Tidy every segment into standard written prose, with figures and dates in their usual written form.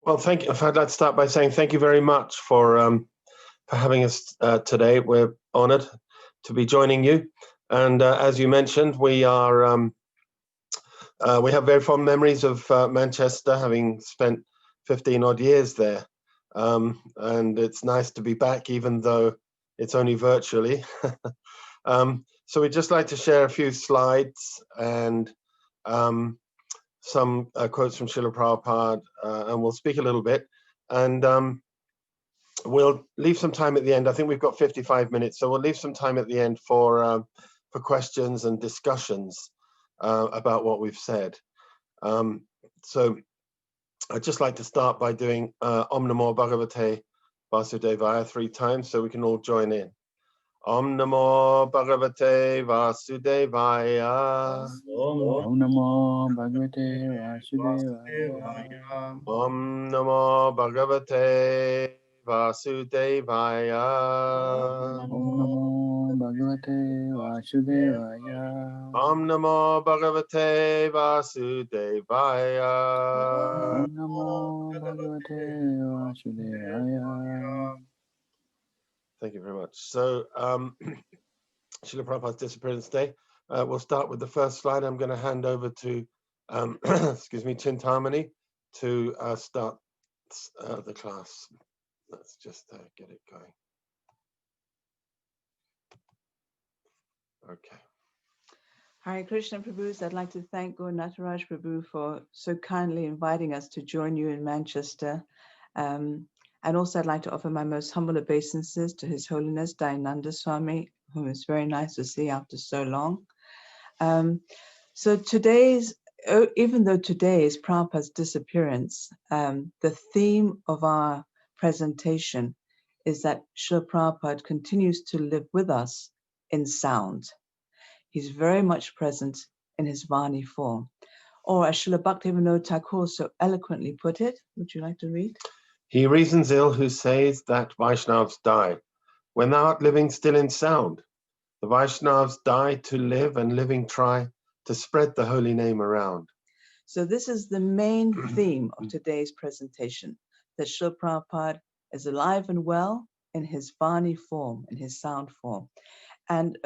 Well, thank you. I'd like to start by saying thank you very much for having us today. We're honored to be joining you. And as you mentioned, we have very fond memories of Manchester, having spent 15 odd years there. And it's nice to be back, even though it's only virtually. So we'd just like to share a few slides and some quotes from Srila Prabhupada, and we'll speak a little bit. And we'll leave some time at the end. I think we've got 55 minutes, so we'll leave some time at the end for questions and discussions about what we've said. So I'd just like to start by doing Om Namo Bhagavate Vasudevaya 3 times so we can all join in. Om Namo Bhagavate Vasudevaya. Om Namo Bhagavate Vasudevaya. Om Namo Bhagavate Vasudevaya. Om Namo Bhagavate Vasudevaya. Om Namo Bhagavate Vasudevaya. Om Namo Bhagavate Vasudevaya. Thank you very much. So, Srila Prabhupada's Disappearance Day. We'll start with the first slide. I'm going to hand over to, excuse me, Chintamani to start the class. Let's just get it going. Okay. Hare Krishna Prabhu, I'd like to thank Gaur Nataraj Prabhu for so kindly inviting us to join you in Manchester. And also I'd like to offer my most humble obeisances to His Holiness Dayananda Swami, whom it's very nice to see after so long. So even though today is Prabhupada's disappearance, the theme of our presentation is that Srila Prabhupada continues to live with us in sound. He's very much present in his Vani form. Or as Srila Bhaktivinoda Thakur so eloquently put it, would you like to read? He reasons ill who says that Vaishnavas die, when thou art living still in sound. The Vaishnavas die to live, and living try to spread the holy name around. So this is the main theme of today's presentation, that Srila Prabhupada is alive and well in his Vani form, in his sound form. And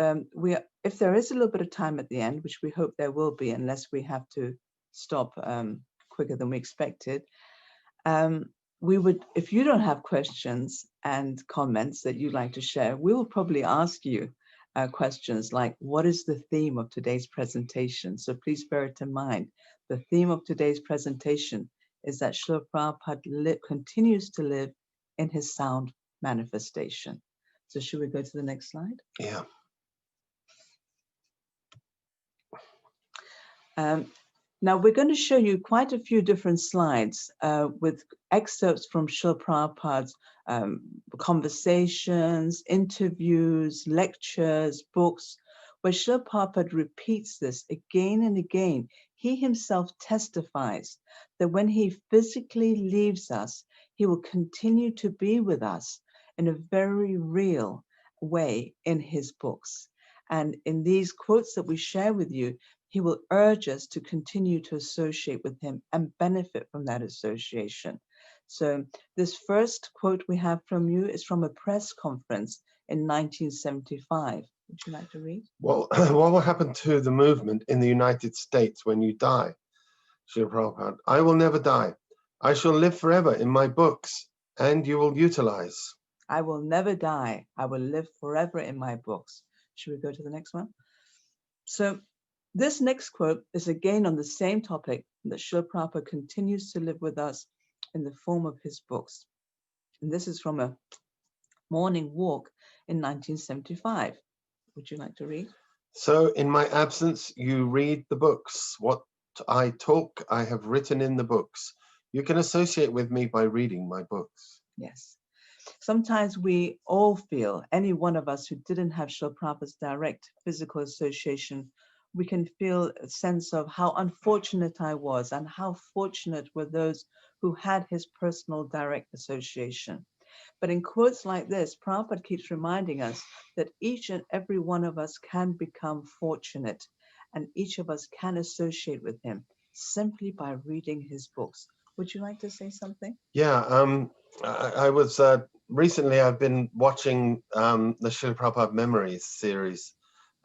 if there is a little bit of time at the end, which we hope there will be, unless we have to stop quicker than we expected, we would, if you don't have questions and comments that you'd like to share, we will probably ask you questions like, what is the theme of today's presentation? So please bear it in mind. The theme of today's presentation is that Srila Prabhupada continues to live in his sound manifestation. So should we go to the next slide? Yeah. Now we're going to show you quite a few different slides with excerpts from Srila Prabhupada's conversations, interviews, lectures, books, where Srila Prabhupada repeats this again and again. He himself testifies that when he physically leaves us, he will continue to be with us in a very real way in his books. And in these quotes that we share with you, he will urge us to continue to associate with him and benefit from that association. So this first quote we have from you is from a press conference in 1975. Would you like to read? Well, what will happen to the movement in the United States when you die? Srila Prabhupada, I will never die. I shall live forever in my books, and you will utilize. I will never die. I will live forever in my books. Should we go to the next one? So this next quote is again on the same topic, that Srila Prabhupada continues to live with us in the form of his books. And this is from a morning walk in 1975. Would you like to read? So in my absence, you read the books. What I talk, I have written in the books. You can associate with me by reading my books. Yes. Sometimes we all feel, any one of us who didn't have Srila Prabhupada's direct physical association, we can feel a sense of how unfortunate I was and how fortunate were those who had his personal direct association. But in quotes like this, Prabhupada keeps reminding us that each and every one of us can become fortunate, and each of us can associate with him simply by reading his books. Would you like to say something? Yeah, I was recently I've been watching the Srila Prabhupada Memories series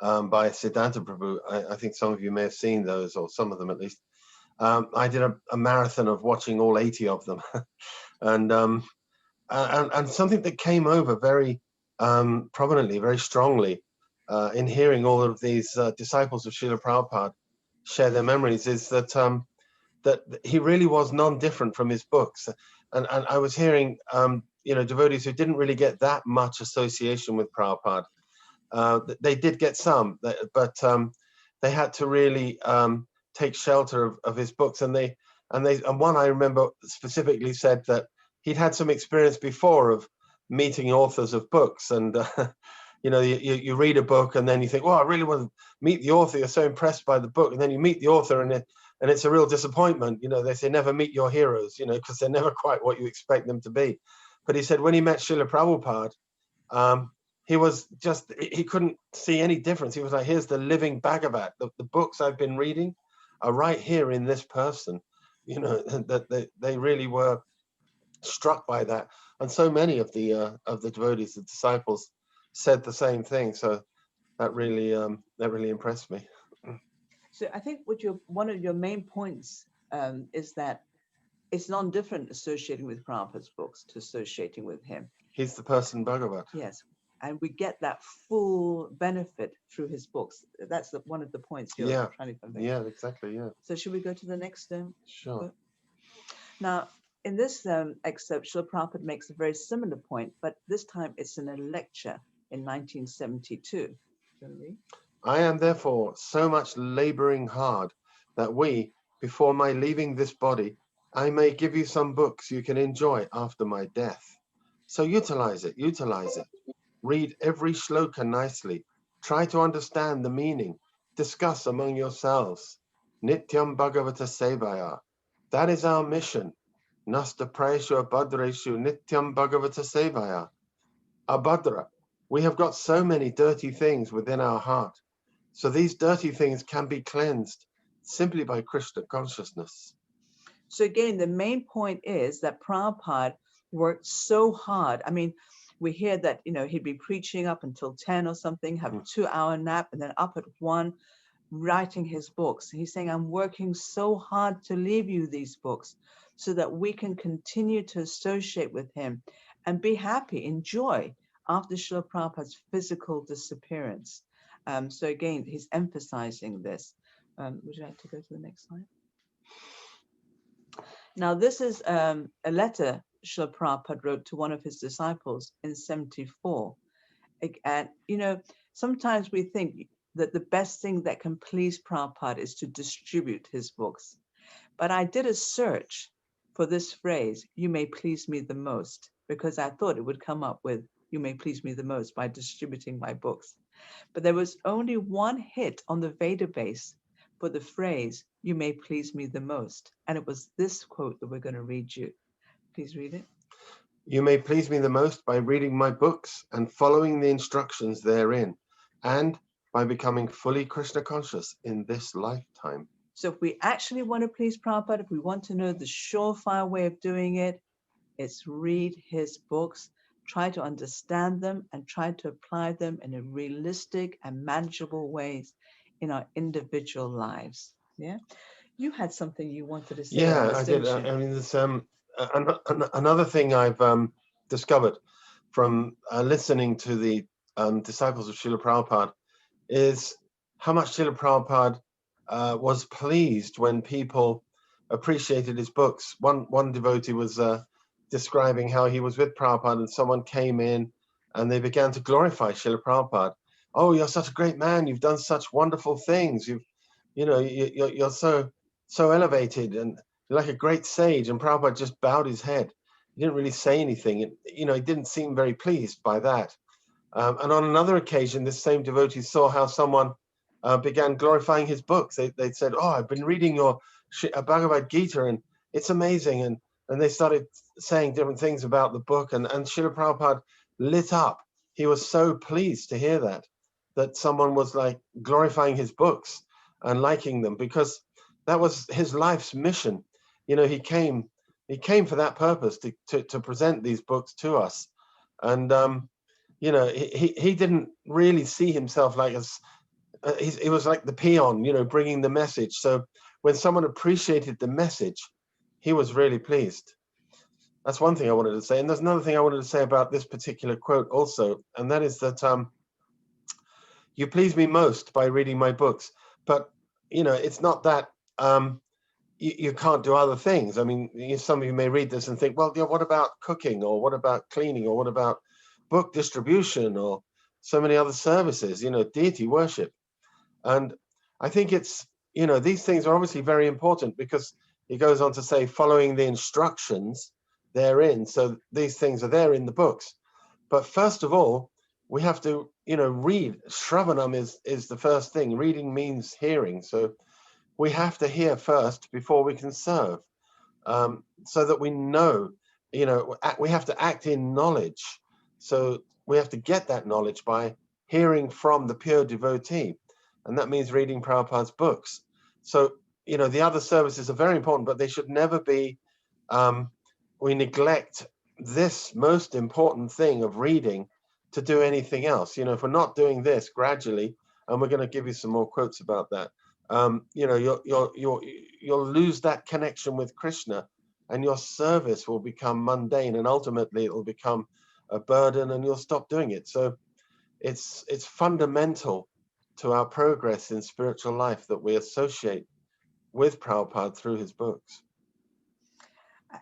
by Siddhanta Prabhu. I think some of you may have seen those, or some of them at least. I did a marathon of watching all 80 of them, and something that came over very prominently, very strongly in hearing all of these disciples of Srila Prabhupada share their memories is that that he really was non-different from his books. And I was hearing devotees who didn't really get that much association with Prabhupada. They did get some, but they had to really take shelter of his books. And one I remember specifically said that he'd had some experience before of meeting authors of books, and you read a book and then you think, well, I really want to meet the author. You're so impressed by the book, and then you meet the author, and it's a real disappointment. They say never meet your heroes, because they're never quite what you expect them to be. But he said when he met Srila Prabhupada, he couldn't see any difference. He was like, here's the living Bhagavat. The books I've been reading are right here in this person. That they really were struck by that. And so many of the devotees, the disciples, said the same thing. So that really impressed me. So I think one of your main points is that it's non-different associating with Prabhupada's books to associating with him. He's the person Bhagavat. Yes. And we get that full benefit through his books. That's one of the points you're trying to convey. Yeah, exactly. Yeah. So should we go to the next? Sure. Book? Now, in this excerpt, Srila Prabhupada makes a very similar point, but this time it's in a lecture in 1972. I am therefore so much laboring hard that before my leaving this body, I may give you some books you can enjoy after my death. So utilize it. Read every shloka nicely. Try to understand the meaning. Discuss among yourselves. Nityam Bhagavata Sevaya. That is our mission. Nasta Prayeshu Abhadreshu Nityam Bhagavata Sevaya. Abhadra, we have got so many dirty things within our heart. So these dirty things can be cleansed simply by Krishna consciousness. So again, the main point is that Prabhupada worked so hard. I mean, we hear that, he'd be preaching up until 10 or something, have a 2-hour nap, and then up at 1, writing his books. He's saying, I'm working so hard to leave you these books so that we can continue to associate with him and be happy, enjoy after Srila Prabhupada's physical disappearance. So again, he's emphasizing this. Would you like to go to the next slide? Now, this is a letter Srila Prabhupada wrote to one of his disciples in 1974. And, sometimes we think that the best thing that can please Prabhupada is to distribute his books. But I did a search for this phrase, you may please me the most, because I thought it would come up with, you may please me the most by distributing my books. But there was only one hit on the database for the phrase, you may please me the most. And it was this quote that we're going to read you. Please read it. You may please me the most by reading my books and following the instructions therein, and by becoming fully Krishna conscious in this lifetime. So if we actually want to please Prabhupada, if we want to know the surefire way of doing it, it's read his books, try to understand them, and try to apply them in a realistic and manageable ways in our individual lives. Yeah, you had something you wanted to say. Yeah, I did. I mean, there's another thing I've discovered from listening to the disciples of Srila Prabhupada is how much Srila Prabhupada was pleased when people appreciated his books. One devotee was describing how he was with Prabhupada and someone came in and they began to glorify Srila Prabhupada. Oh, you're such a great man. You've done such wonderful things. You're so elevated and you're like a great sage. And Prabhupada just bowed his head. He didn't really say anything. He didn't seem very pleased by that. And on another occasion, this same devotee saw how someone began glorifying his books. They said, oh, I've been reading your Bhagavad Gita and it's amazing. And they started saying different things about the book. And Srila Prabhupada lit up. He was so pleased to hear that someone was like glorifying his books and liking them, because that was his life's mission. He came He came for that purpose, to present these books to us. And you know, he didn't really see himself like as he was like the peon, you know, bringing the message. So when someone appreciated the message, he was really pleased. That's one thing I wanted to say. And there's another thing I wanted to say about this particular quote also, and that is that you please me most by reading my books. But you know, it's not that you can't do other things. I mean, some of you may read this and think, well, yeah, what about cooking, or what about cleaning, or what about book distribution, or so many other services, you know, deity worship. And I think it's, you know, these things are obviously very important, because he goes on to say, following the instructions therein. So these things are there in the books. But first of all, we have to, you know, read. Shravanam is the first thing. Reading means hearing. So we have to hear first before we can serve, so that we know, you know, we have to act in knowledge. So we have to get that knowledge by hearing from the pure devotee. And that means reading Prabhupada's books. So, you know, the other services are very important, but they should never be, we neglect this most important thing of reading to do anything else. You know, if we're not doing this gradually, and we're going to give you some more quotes about that, you know, you'll lose that connection with Krishna, and your service will become mundane, and ultimately it will become a burden, and you'll stop doing it. So it's fundamental to our progress in spiritual life that we associate with Prabhupada through his books.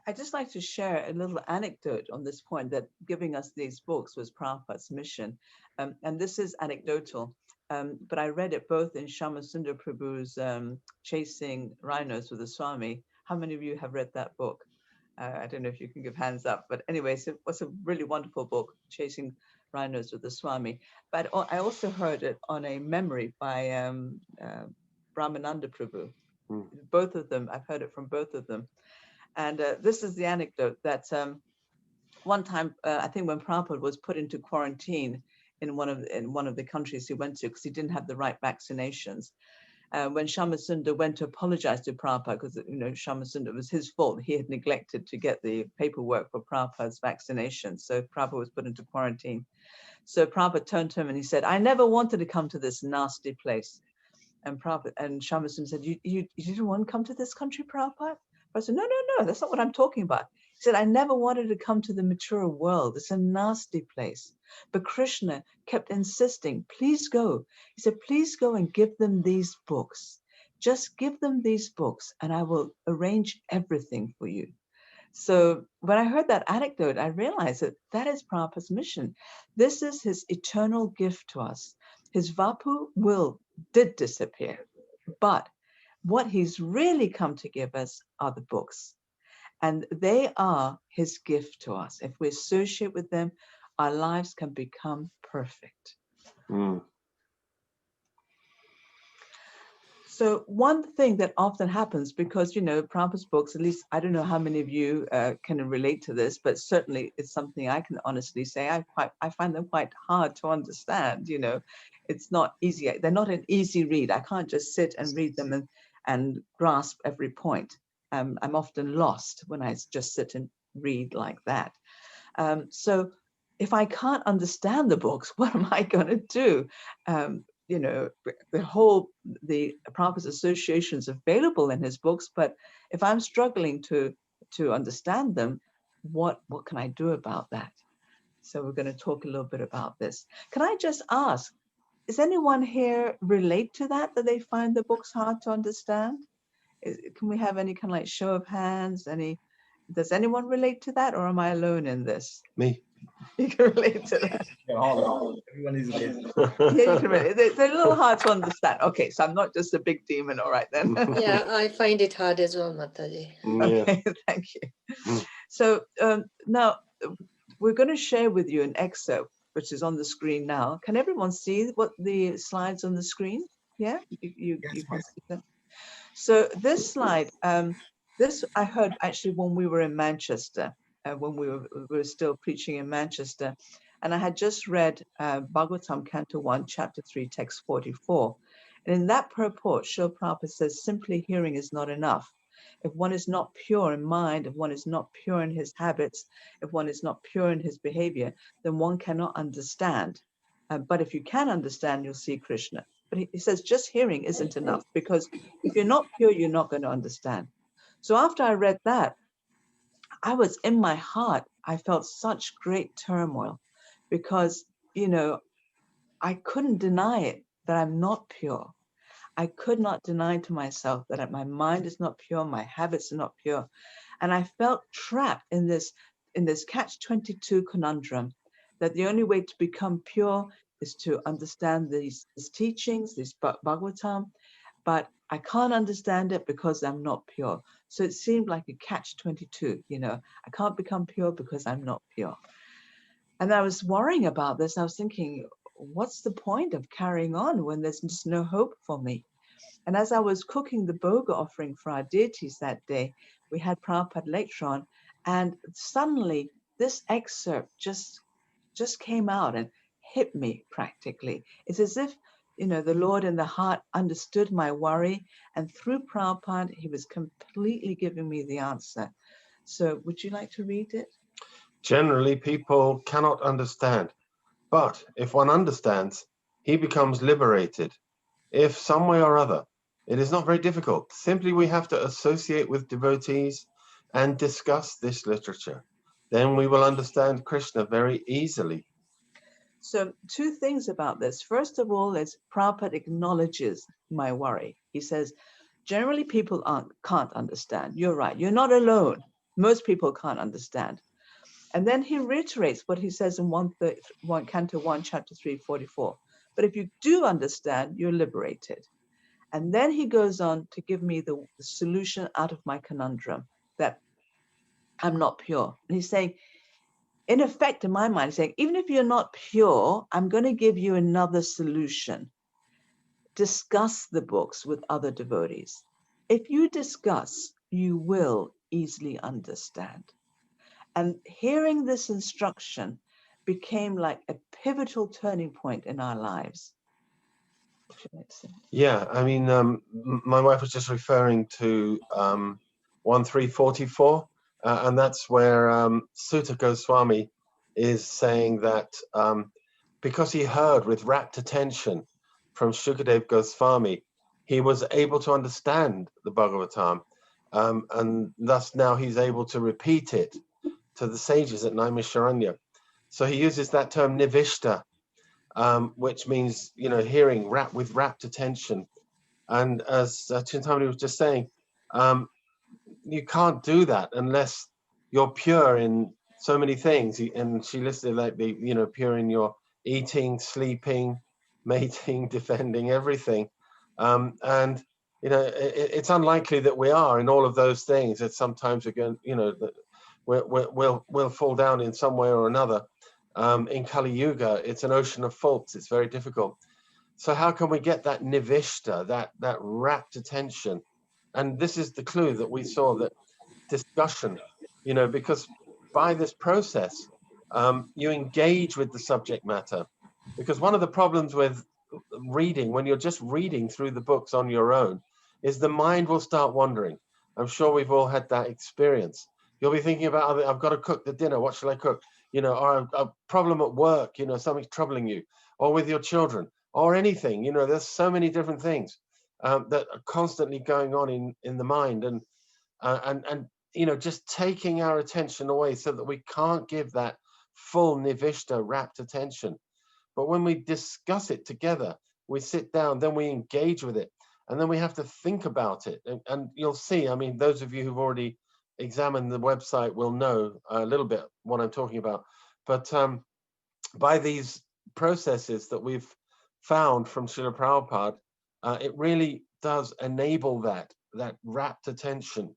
I'd just like to share a little anecdote on this point, that giving us these books was Prabhupada's mission. And this is anecdotal, but I read it both in Shyamasundar Prabhu's Chasing Rhinos with the Swami. How many of you have read that book? I don't know if you can give hands up, but anyway, it was a really wonderful book, Chasing Rhinos with the Swami. But I also heard it on a memory by Brahmananda Prabhu. Both of them, I've heard it from both of them. And this is the anecdote that one time, I think when Prabhupada was put into quarantine in one of the countries he went to, because he didn't have the right vaccinations. When Shyamasundar went to apologize to Prabhupada, because, you know, Shyamasundar, it was his fault. He had neglected to get the paperwork for Prabhupada's vaccination. So Prabhupada was put into quarantine. So Prabhupada turned to him and he said, I never wanted to come to this nasty place. And Prabhupada, and Shyamasundar said, you didn't want to come to this country, Prabhupada? I said, no, that's not what I'm talking about. He said, I never wanted to come to the mature world. It's a nasty place. But Krishna kept insisting, please go. He said, please go and give them these books. Just give them these books and I will arrange everything for you. So when I heard that anecdote, I realized that that is Prabhupada's mission. This is his eternal gift to us. His Vapu did disappear, but what he's really come to give us are the books. And they are his gift to us. If we associate with them, our lives can become perfect. So one thing that often happens, because, you know, Prabhupada's books, at least I don't know how many of you can relate to this, but certainly it's something I can honestly say I find them quite hard to understand. You know, it's not easy. They're not an easy read. I can't just sit and read them and grasp every point. I'm often lost when I just sit and read like that. So if I can't understand the books, what am I going to do? You know, the Prabhupada's associations available in his books, but if I'm struggling to understand them, what can I do about that? So we're going to talk a little bit about this. Can I just ask, does anyone here relate to that they find the books hard to understand? Can we have any kind of like show of hands? Does anyone relate to that, or am I alone in this? Me. You can relate to that. Everyone is related. Yeah, you can relate. They're a little hard to understand. Okay, so I'm not just a big demon, all right then. Yeah, I find it hard as well, Mataji. Okay, thank you. So now we're going to share with you an excerpt which is on the screen now. Can everyone see what the slides on the screen? Yeah, you can see them. So this slide, this I heard actually when we were in Manchester, when we were still preaching in Manchester, and I had just read Bhagavatam Canto 1, Chapter 3, Text 44. And in that purport, Srila Prabhupada says, simply hearing is not enough. If one is not pure in mind, if one is not pure in his habits, if one is not pure in his behavior, then one cannot understand. But if you can understand, you'll see Krishna. But he says just hearing isn't enough, because if you're not pure, you're not going to understand. So after I read that, I was in my heart, I felt such great turmoil, because, you know, I couldn't deny it that I'm not pure. I could not deny to myself that my mind is not pure, my habits are not pure. And I felt trapped in this catch-22 conundrum, that the only way to become pure is to understand these teachings, this Bhagavatam, but I can't understand it because I'm not pure. So it seemed like a catch-22, you know, I can't become pure because I'm not pure. And I was worrying about this. I was thinking, what's the point of carrying on when there's just no hope for me? And as I was cooking the bhoga offering for our deities that day, we had Prabhupada later on, and suddenly this excerpt just came out and hit me practically. It's as if, you know, the Lord in the heart understood my worry, and through Prabhupada, he was completely giving me the answer. So would you like to read it? Generally, people cannot understand, but if one understands, he becomes liberated. If some way or other, it is not very difficult. Simply we have to associate with devotees and discuss this literature. Then we will understand Krishna very easily. So two things about this. First of all, is Prabhupada acknowledges my worry. He says, generally people can't understand. You're right. You're not alone. Most people can't understand. And then he reiterates what he says in Canto 1, Chapter 344. But if you do understand, you're liberated. And then he goes on to give me the solution out of my conundrum, that I'm not pure. And he's saying, in effect, in my mind, he's saying, even if you're not pure, I'm going to give you another solution. Discuss the books with other devotees. If you discuss, you will easily understand. And hearing this instruction became like a pivotal turning point in our lives. Yeah, I mean, my wife was just referring to 1344, and that's where Sutta Goswami is saying that because he heard with rapt attention from Shukadev Goswami, he was able to understand the Bhagavatam, and thus now he's able to repeat it to the sages at Naimisharanya. So he uses that term nivishta, which means, you know, hearing with rapt attention. And as Chintamani was just saying, you can't do that unless you're pure in so many things. And she listed like the, you know, pure in your eating, sleeping, mating, defending, everything. And you know, it's unlikely that we are in all of those things. That sometimes again, you know, that we'll fall down in some way or another. In Kali Yuga, it's an ocean of faults. It's very difficult. So how can we get that nivishta, that rapt attention? And this is the clue that we saw, that discussion, you know, because by this process, you engage with the subject matter. Because one of the problems with reading, when you're just reading through the books on your own, is the mind will start wandering. I'm sure we've all had that experience. You'll be thinking about, I've got to cook the dinner. What shall I cook? You know, or a problem at work, you know, something's troubling you, or with your children, or anything. You know, there's so many different things that are constantly going on in the mind, and you know, just taking our attention away so that we can't give that full nivishta, rapt attention. But when we discuss it together, we sit down, then we engage with it, and then we have to think about it. And you'll see, I mean, those of you who've already examined the website will know a little bit what I'm talking about. But by these processes that we've found from Srila Prabhupada, it really does enable that rapt attention,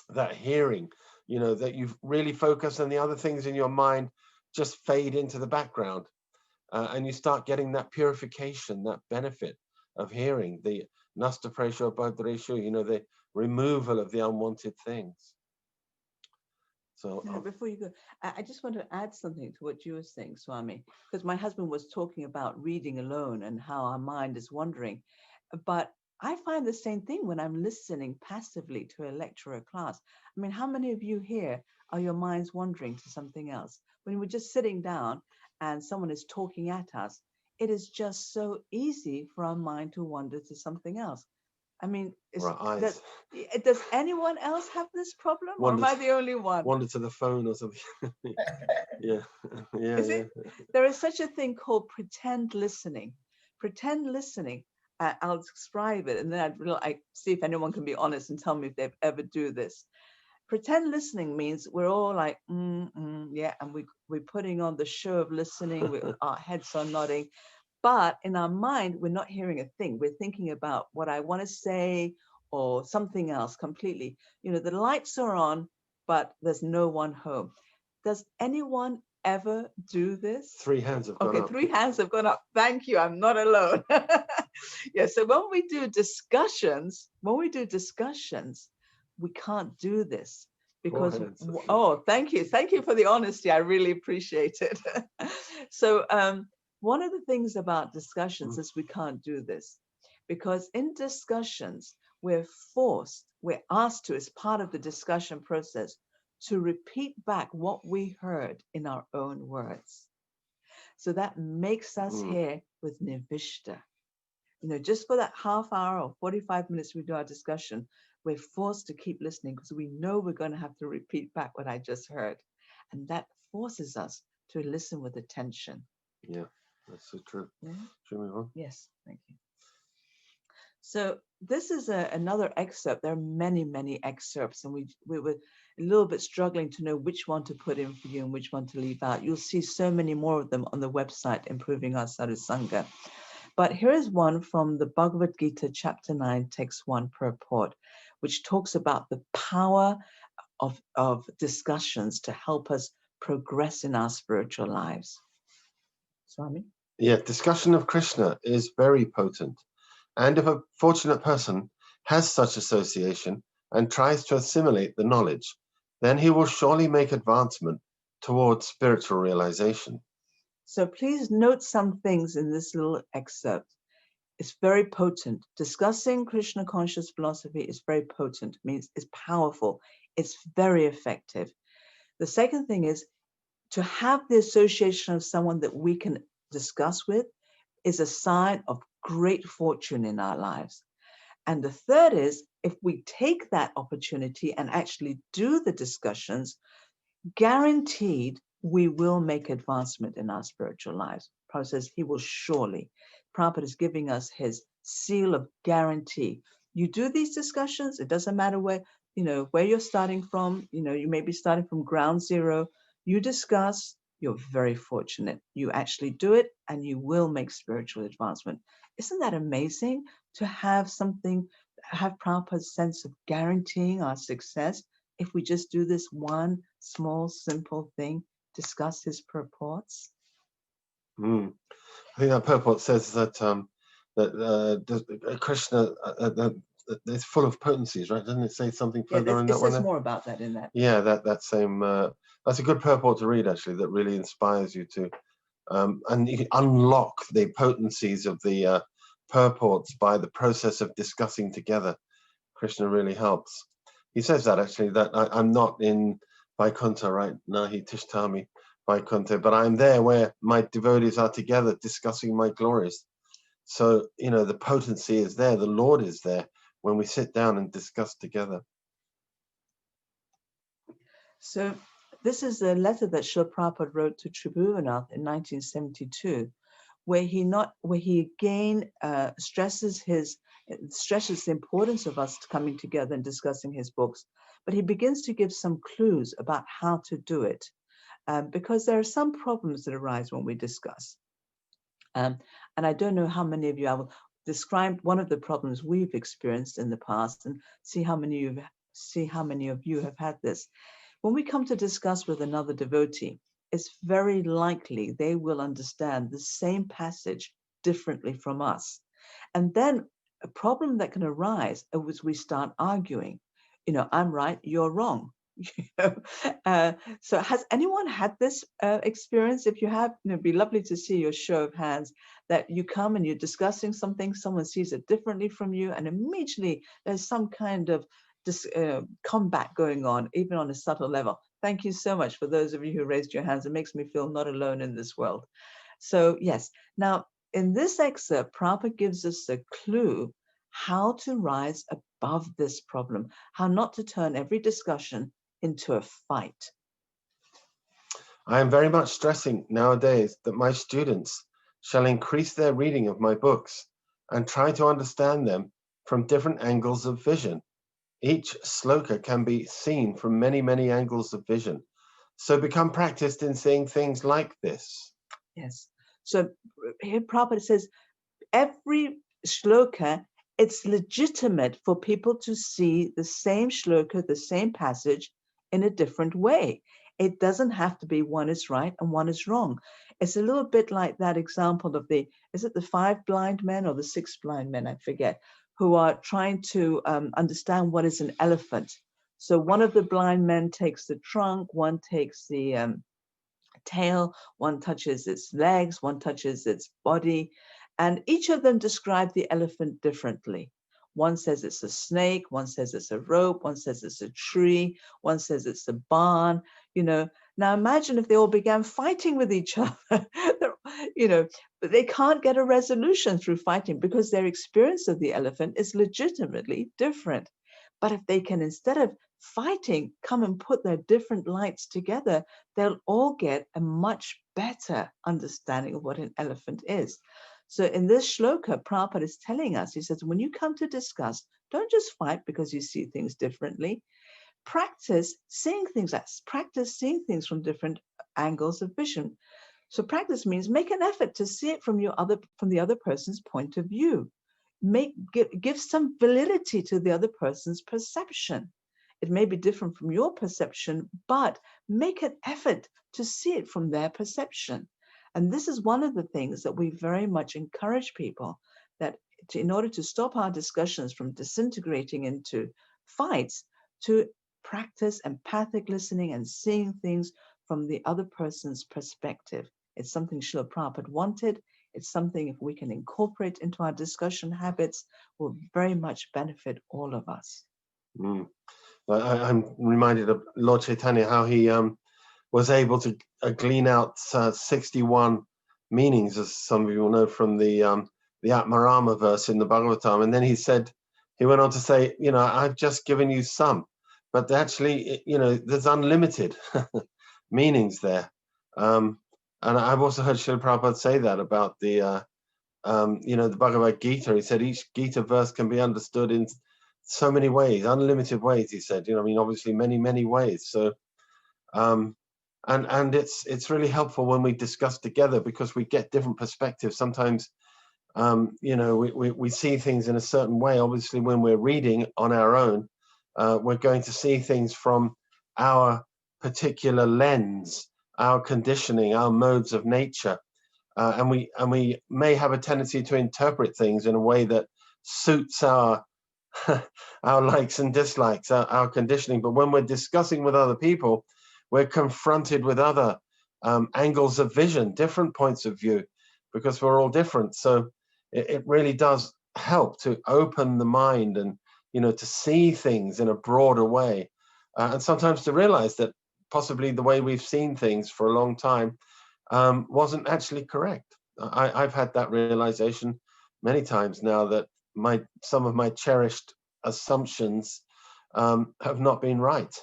that hearing, you know, that you've really focused, and the other things in your mind just fade into the background. And you start getting that purification, that benefit of hearing, the nasta presho bhadreshu, you know, the removal of the unwanted things. So no, before you go, I just want to add something to what you were saying, Swami, because my husband was talking about reading alone and how our mind is wandering. But I find the same thing when I'm listening passively to a lecture or a class. I mean, how many of you here are your minds wandering to something else? When we're just sitting down and someone is talking at us, it is just so easy for our mind to wander to something else. I mean, does anyone else have this problem, or am I the only one? Wander to the phone or something. Yeah, yeah, Is it? There is such a thing called pretend listening. Pretend listening. I'll describe it, and then I see if anyone can be honest and tell me if they've ever do this. Pretend listening means we're all like, yeah, and we're putting on the show of listening. Our heads are nodding, but in our mind, we're not hearing a thing. We're thinking about what I want to say or something else completely. You know, the lights are on, but there's no one home. Does anyone ever do this? 3 hands have gone up. Okay, 3 hands have gone up. Thank you. I'm not alone. Yeah. So when we do discussions, we can't do this because, thank you. Thank you for the honesty. I really appreciate it. So one of the things about discussions is we can't do this because in discussions, we're asked to, as part of the discussion process, to repeat back what we heard in our own words. So that makes us here with Nivishta. You know, just for that half hour or 45 minutes we do our discussion, we're forced to keep listening because we know we're going to have to repeat back what I just heard. And that forces us to listen with attention. Yeah, that's so true. Yeah. Should we move on? Yes, thank you. So this is another excerpt. There are many, many excerpts, and we were a little bit struggling to know which one to put in for you and which one to leave out. You'll see so many more of them on the website, Improving Our Sadhusanga. But here is one from the Bhagavad Gita, chapter 9, text 1 purport, which talks about the power of discussions to help us progress in our spiritual lives. Swami? Yeah, discussion of Krishna is very potent. And if a fortunate person has such association and tries to assimilate the knowledge, then he will surely make advancement towards spiritual realization. So please note some things in this little excerpt. It's very potent. Discussing Krishna conscious philosophy is very potent, means it's powerful. It's very effective. The second thing is to have the association of someone that we can discuss with is a sign of great fortune in our lives. And the third is, if we take that opportunity and actually do the discussions, guaranteed we will make advancement in our spiritual lives. Prabhupada says he will surely. Prabhupada is giving us his seal of guarantee. You do these discussions, it doesn't matter where you're starting from. You may be starting from ground zero. You discuss, you're very fortunate. You actually do it and you will make spiritual advancement. Isn't that amazing to have Prabhupada's sense of guaranteeing our success if we just do this one small, simple thing, discuss his purports? I think that purport says that Krishna is full of potencies, right? Doesn't it say something further in that one? It says more about that in that. Yeah, that same. That's a good purport to read, actually. That really inspires you to, and you can unlock the potencies of the purports by the process of discussing together. Krishna really helps. He says that actually, that I'm not in Vaikuntha right now, he Tishtami Vaikuntha, but I'm there where my devotees are together discussing my glories. So, the potency is there, the Lord is there when we sit down and discuss together. So this is a letter that Srila Prabhupada wrote to Tribhuvannath in 1972, where he again stresses the importance of us coming together and discussing his books, but he begins to give some clues about how to do it, because there are some problems that arise when we discuss. And I don't know how many of you, I will describe one of the problems we've experienced in the past and see how many of you have had this. When we come to discuss with another devotee, it's very likely they will understand the same passage differently from us. And then a problem that can arise is we start arguing. I'm right, you're wrong. You know? So has anyone had this experience? If you have, it'd be lovely to see your show of hands, that you come and you're discussing something, someone sees it differently from you, and immediately there's some kind of combat going on, even on a subtle level. Thank you so much for those of you who raised your hands. It makes me feel not alone in this world. So yes, now in this excerpt, Prabhupada gives us a clue how to rise above this problem, how not to turn every discussion into a fight. I am very much stressing nowadays that my students shall increase their reading of my books and try to understand them from different angles of vision. Each sloka can be seen from many, many angles of vision. So become practiced in seeing things like this. Yes. So here Prabhupada says, every shloka, it's legitimate for people to see the same shloka, the same passage in a different way. It doesn't have to be one is right and one is wrong. It's a little bit like that example of is it the 5 blind men or the 6 blind men, I forget, who are trying to understand what is an elephant. So one of the blind men takes the trunk, one takes the tail, one touches its legs, one touches its body, and each of them describe the elephant differently. One says it's a snake, one says it's a rope, one says it's a tree, one says it's a barn, you know. Now imagine if they all began fighting with each other, you know, but they can't get a resolution through fighting because their experience of the elephant is legitimately different. But if they can, instead of fighting, come and put their different lights together, they'll all get a much better understanding of what an elephant is. So in this shloka, Prabhupada is telling us, he says, when you come to discuss, don't just fight because you see things differently. Practice seeing things from different angles of vision. So practice means make an effort to see it from the other person's point of view. Give some validity to the other person's perception. It may be different from your perception, but make an effort to see it from their perception. And this is one of the things that we very much encourage people, that in order to stop our discussions from disintegrating into fights, to practice empathic listening and seeing things from the other person's perspective. It's something Srila Prabhupada wanted. It's something, if we can incorporate into our discussion habits, will very much benefit all of us. Mm. I'm reminded of Lord Chaitanya, how he was able to glean out 61 meanings, as some of you will know from the Atmarama verse in the Bhagavatam. And then he went on to say, you know, I've just given you some, but actually, you know, there's unlimited meanings there. And I've also heard Srila Prabhupada say that about the, you know, the Bhagavad Gita. He said each Gita verse can be understood in so many ways, unlimited ways, he said, you know, I mean, obviously many, many ways. So, and it's really helpful when we discuss together because we get different perspectives. Sometimes, you know, we see things in a certain way. Obviously, when we're reading on our own, we're going to see things from our particular lens, our conditioning, our modes of nature. And we may have a tendency to interpret things in a way that suits our our likes and dislikes, our conditioning. But when we're discussing with other people, we're confronted with other angles of vision, different points of view, because we're all different. So it really does help to open the mind and, you know, to see things in a broader way, and sometimes to realize that possibly the way we've seen things for a long time wasn't actually correct. I've had that realization many times now, that some of my cherished assumptions have not been right.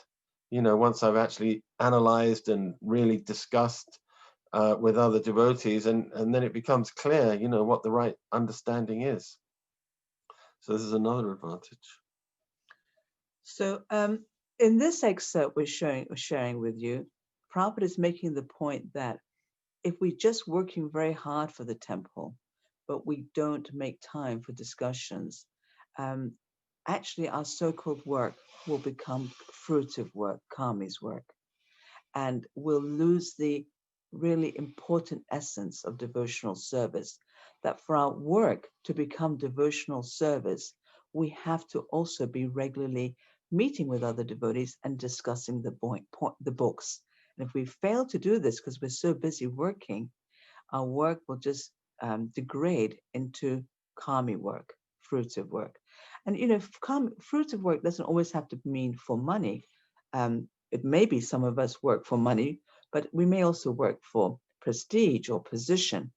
You know, once I've actually analyzed and really discussed with other devotees, and then it becomes clear, you know, what the right understanding is. So this is another advantage. So in this excerpt we're sharing with you, Prabhupada is making the point that if we're just working very hard for the temple, but we don't make time for discussions, actually our so-called work will become fruitive work, karmi's work, and we'll lose the really important essence of devotional service, that for our work to become devotional service, we have to also be regularly meeting with other devotees and discussing the books. And if we fail to do this because we're so busy working, our work will just degrade into kami work, fruitive work. And fruitive work doesn't always have to mean for money. It may be some of us work for money, but we may also work for prestige or position.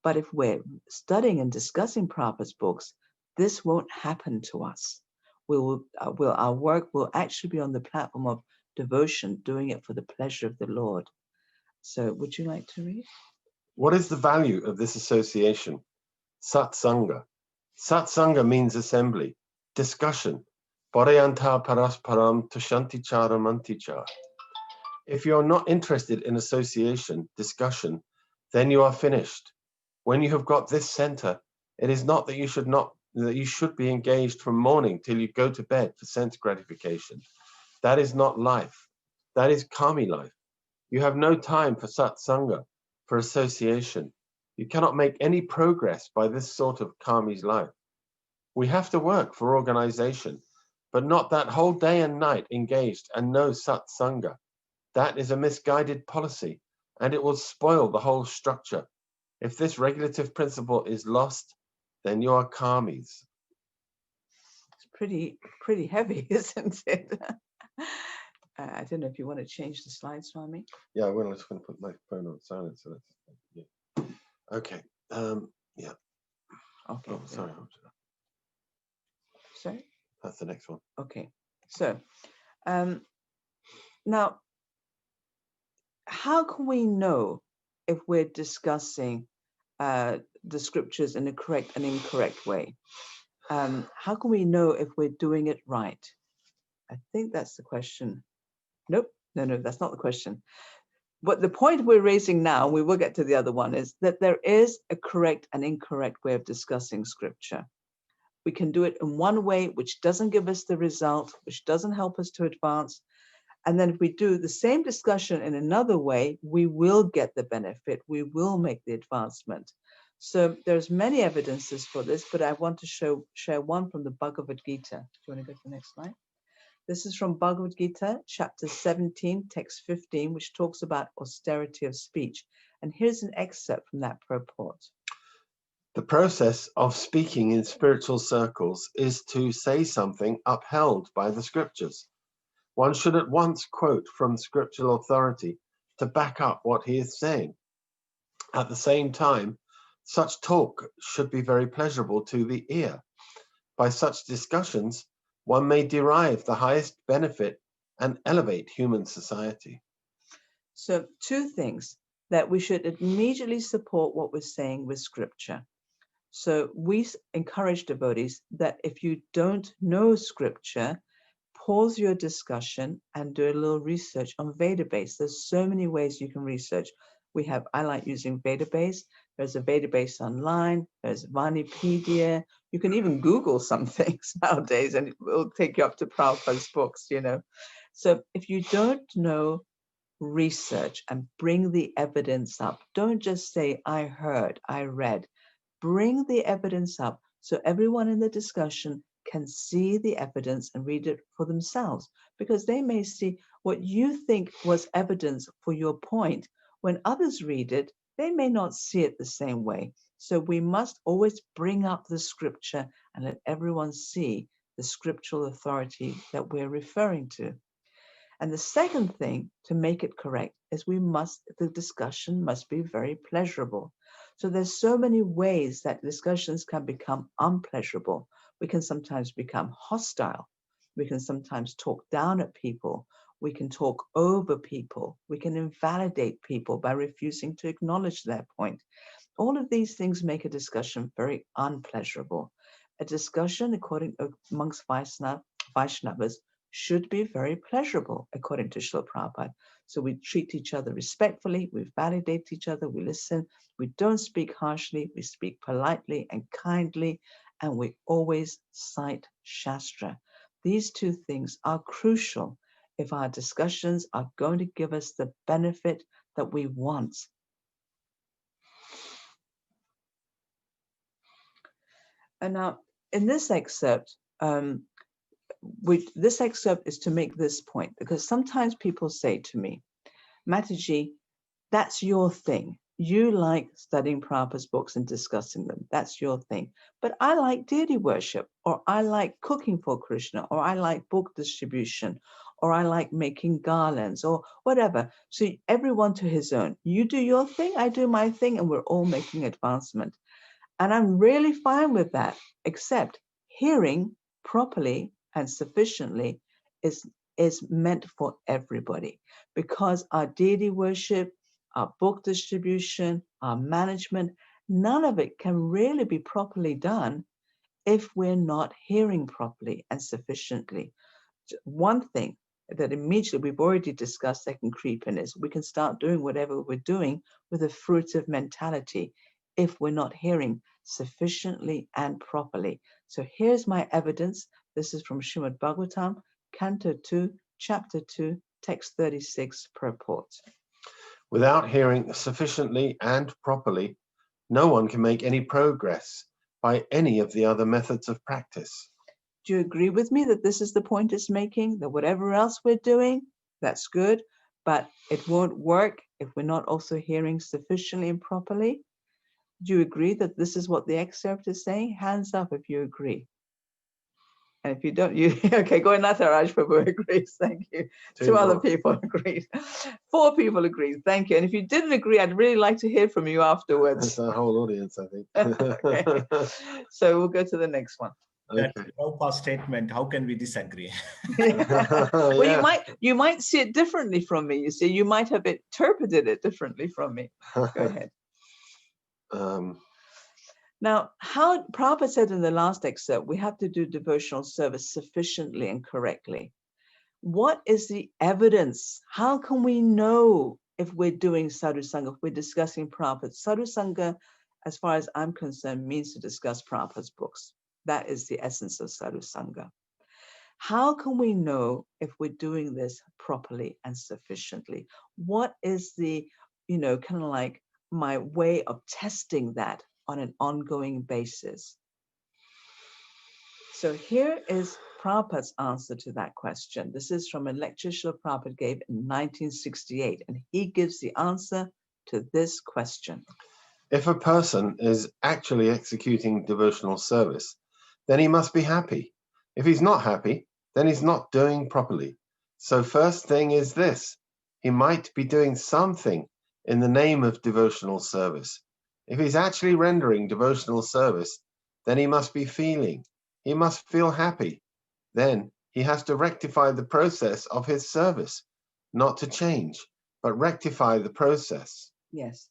But if we're studying and discussing Prabhupada's books, this won't happen to us. Our work will actually be on the platform of devotion, doing it for the pleasure of the Lord. So would you like to read? What is the value of this association? Satsanga. Satsanga means assembly, discussion. Parayanta parasparam tushanti chara manticha. If you are not interested in association, discussion, then you are finished. When you have got this center, it is not that you should be engaged from morning till you go to bed for sense gratification. That is not life. That is kami life. You have no time for satsanga, for association. You cannot make any progress by this sort of kami's life. We have to work for organization, but not that whole day and night engaged and no satsanga. That is a misguided policy, and it will spoil the whole structure. If this regulative principle is lost, then you are kamis. It's pretty heavy, isn't it? I don't know if you want to change the slides, Swami. Yeah, well, I'm just going to put my phone on silent. So that's, yeah. Okay. Yeah. Okay. Oh, sorry. Sorry? That's the next one. Okay. So now, how can we know if we're discussing the scriptures in a correct and incorrect way? How can we know if we're doing it right? I think that's the question. Nope. No, that's not the question. But the point we're raising now, we will get to the other one, is that there is a correct and incorrect way of discussing scripture. We can do it in one way, which doesn't give us the result, which doesn't help us to advance. And then if we do the same discussion in another way, we will get the benefit. We will make the advancement. So there's many evidences for this, but I want to share one from the Bhagavad Gita. Do you want to go to the next slide? This is from Bhagavad Gita, chapter 17, text 15, which talks about austerity of speech. And here's an excerpt from that purport. The process of speaking in spiritual circles is to say something upheld by the scriptures. One should at once quote from scriptural authority to back up what he is saying. At the same time, such talk should be very pleasurable to the ear. By such discussions, one may derive the highest benefit and elevate human society. So two things, that we should immediately support what we're saying with scripture. So we encourage devotees that if you don't know scripture, pause your discussion and do a little research on Vedabase. There's so many ways you can research. I like using Vedabase. There's a Vedabase online. There's Vanipedia. You can even Google some things nowadays and it will take you up to Prabhupada's books, So if you don't know, research and bring the evidence up. Don't just say, I heard, I read. Bring the evidence up so everyone in the discussion can see the evidence and read it for themselves, because they may see what you think was evidence for your point. When others read it, they may not see it the same way. So we must always bring up the scripture and let everyone see the scriptural authority that we're referring to. And the second thing to make it correct is the discussion must be very pleasurable. So there's so many ways that discussions can become unpleasurable. We can sometimes become hostile. We can sometimes talk down at people. We can talk over people. We can invalidate people by refusing to acknowledge their point. All of these things make a discussion very unpleasurable. A discussion, amongst Vaishnavas, should be very pleasurable, according to Srila Prabhupada. So we treat each other respectfully, we validate each other, we listen, we don't speak harshly, we speak politely and kindly, and we always cite Shastra. These two things are crucial if our discussions are going to give us the benefit that we want. And now, in this excerpt, this excerpt is to make this point, because sometimes people say to me, Mataji, that's your thing. You like studying Prabhupada's books and discussing them. That's your thing. But I like deity worship, or I like cooking for Krishna, or I like book distribution, or I like making garlands, or whatever. So everyone to his own. You do your thing, I do my thing, and we're all making advancement. And I'm really fine with that, except hearing properly and sufficiently is meant for everybody, because our deity worship, our book distribution, our management, none of it can really be properly done if we're not hearing properly and sufficiently. One thing that immediately we've already discussed that can creep in is we can start doing whatever we're doing with a fruitive mentality if we're not hearing sufficiently and properly. So here's my evidence. This is from Srimad Bhagavatam, Canto 2, Chapter 2, Text 36, purport. Without hearing sufficiently and properly, no one can make any progress by any of the other methods of practice. Do you agree with me that this is the point it's making, that whatever else we're doing, that's good, but it won't work if we're not also hearing sufficiently and properly? Do you agree that this is what the excerpt is saying? Hands up if you agree. And if you don't, you okay, go in that Raj Prabhu agrees, thank you. Two other people agreed. 4 people agreed, thank you. And if you didn't agree, I'd really like to hear from you afterwards. That's our whole audience, I think. Okay. So we'll go to the next one. That Okay. Prabhupada's statement, how can we disagree? Well, Yeah. you might see it differently from me. You see, you might have interpreted it differently from me. Go ahead. Now, how Prabhupada said in the last excerpt, we have to do devotional service sufficiently and correctly. What is the evidence? How can we know if we're doing sadhu sangha, if we're discussing Prabhupada? Sadhu sangha, as far as I'm concerned, means to discuss Prabhupada's books. That is the essence of sadhu sangha. How can we know if we're doing this properly and sufficiently? What is the, kind of like my way of testing that on an ongoing basis? So here is Prabhupada's answer to that question. This is from a lecture Srila Prabhupada gave in 1968, and he gives the answer to this question. If a person is actually executing devotional service, then he must be happy. If he's not happy, then he's not doing properly. So first thing is this: he might be doing something in the name of devotional service. If he's actually rendering devotional service, then he must be feeling. He must feel happy. Then he has to rectify the process of his service, not to change, but rectify the process. Yes.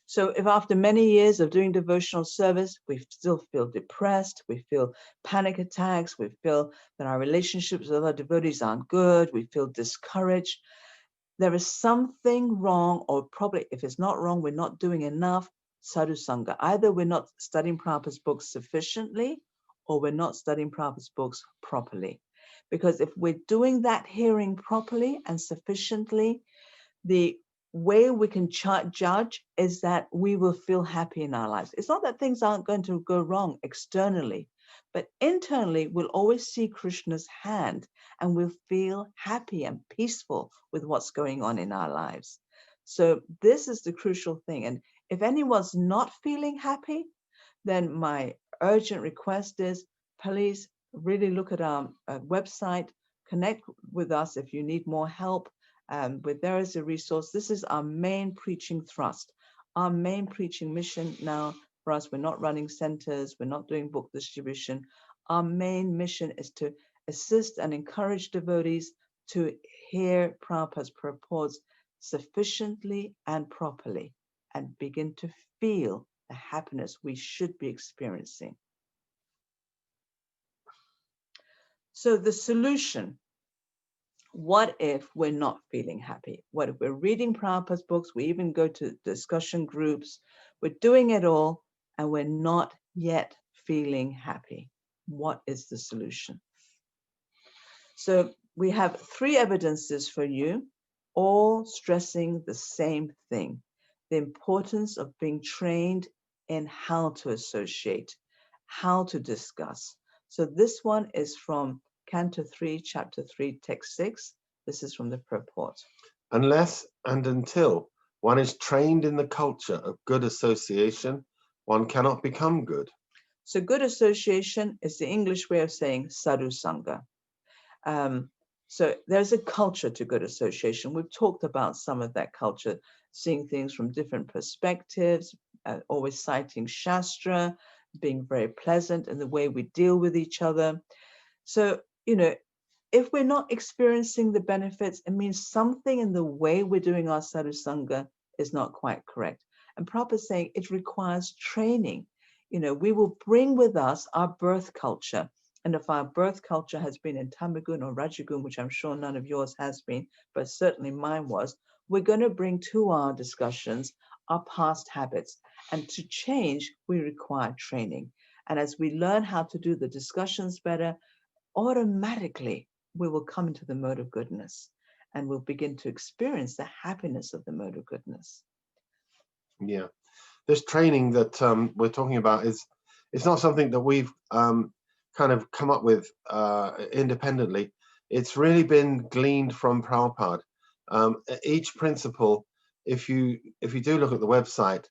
So if after many years of doing devotional service, we still feel depressed, we feel panic attacks, we feel that our relationships with other devotees aren't good, we feel discouraged, there is something wrong, or probably if it's not wrong, we're not doing enough sadhu sangha. Either we're not studying Prabhupada's books sufficiently, or we're not studying Prabhupada's books properly. Because if we're doing that hearing properly and sufficiently, the way we can judge is that we will feel happy in our lives. It's not that things aren't going to go wrong externally, but internally we'll always see Krishna's hand and we'll feel happy and peaceful with what's going on in our lives. So this is the crucial thing. And if anyone's not feeling happy, then my urgent request is, please really look at our website, connect with us if you need more help. But there is a resource. This is our main preaching thrust, our main preaching mission now for us. We're not running centers, we're not doing book distribution. Our main mission is to assist and encourage devotees to hear Prabhupada's purports sufficiently and properly and begin to feel the happiness we should be experiencing. So the solution: what if we're not feeling happy? What if we're reading Prabhupada's books? We even go to discussion groups. We're doing it all, and we're not yet feeling happy. What is the solution? So we have 3 evidences for you, all stressing the same thing: the importance of being trained in how to associate, how to discuss. So this one is from Canto 3, Chapter 3, Text 6. This is from the purport. Unless and until one is trained in the culture of good association, one cannot become good. So good association is the English way of saying sadhu sangha. So there's a culture to good association. We've talked about some of that culture, seeing things from different perspectives, always citing Shastra, being very pleasant in the way we deal with each other. So, you know, if we're not experiencing the benefits, it means something in the way we're doing our sadhu sangha is not quite correct. And Prabhupada is saying it requires training. You know, we will bring with us our birth culture. And if our birth culture has been in Tamagun or Rajagun, which I'm sure none of yours has been, but certainly mine was, we're going to bring to our discussions our past habits. And to change, we require training. And as we learn how to do the discussions better, automatically we will come into the mode of goodness and we'll begin to experience the happiness of the mode of goodness. Yeah, this training that we're talking about it's not something that we've kind of come up with independently. It's really been gleaned from Prabhupada. Each principle, if you do look at the website,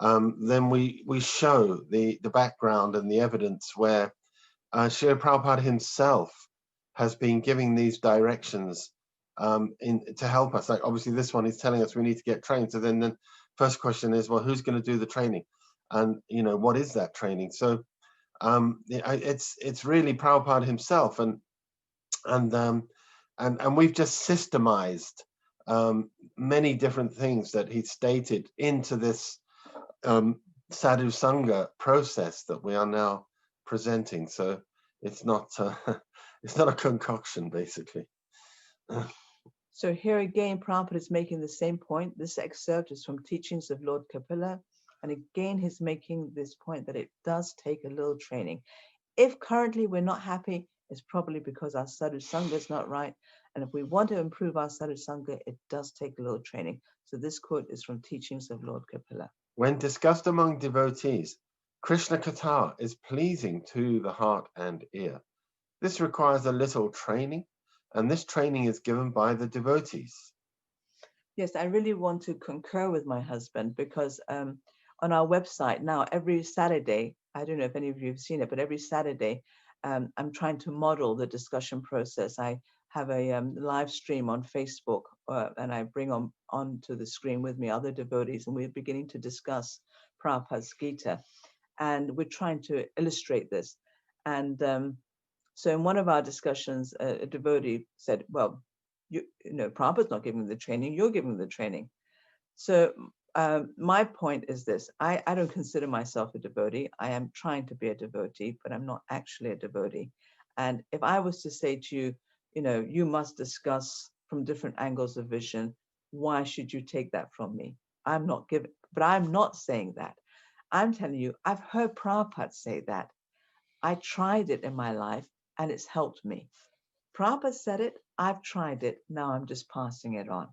then we show the background and the evidence where Srila Prabhupada himself has been giving these directions to help us. Like obviously this one is telling us we need to get trained. So then the first question is, well, who's going to do the training? And you know, what is that training? So it's really Prabhupada himself, and we've just systemized many different things that he stated into this sadhu sangha process that we are now presenting. So it's not it's not a concoction, basically. So here again, Prabhupada is making the same point. This excerpt is from Teachings of Lord Kapila. And again, he's making this point that it does take a little training. If currently we're not happy, it's probably because our sadhu sangha is not right. And if we want to improve our sadhu sangha, it does take a little training. So this quote is from Teachings of Lord Kapila. When discussed among devotees, Krishna Katha is pleasing to the heart and ear. This requires a little training, and this training is given by the devotees. Yes, I really want to concur with my husband because on our website now, every Saturday, I don't know if any of you have seen it, but every Saturday, I'm trying to model the discussion process. I have a live stream on Facebook and I bring on to the screen with me other devotees, and we're beginning to discuss Prabhupada's Gita. And we're trying to illustrate this. And so in one of our discussions, a devotee said, well, you know, Prabhupada's not giving the training, you're giving the training. So my point is this, I don't consider myself a devotee. I am trying to be a devotee, but I'm not actually a devotee. And if I was to say to you, you know, you must discuss from different angles of vision, why should you take that from me? I'm not giving, but I'm not saying that. I'm telling you, I've heard Prabhupada say that. I tried it in my life and it's helped me. Prabhupada said it, I've tried it, now I'm just passing it on.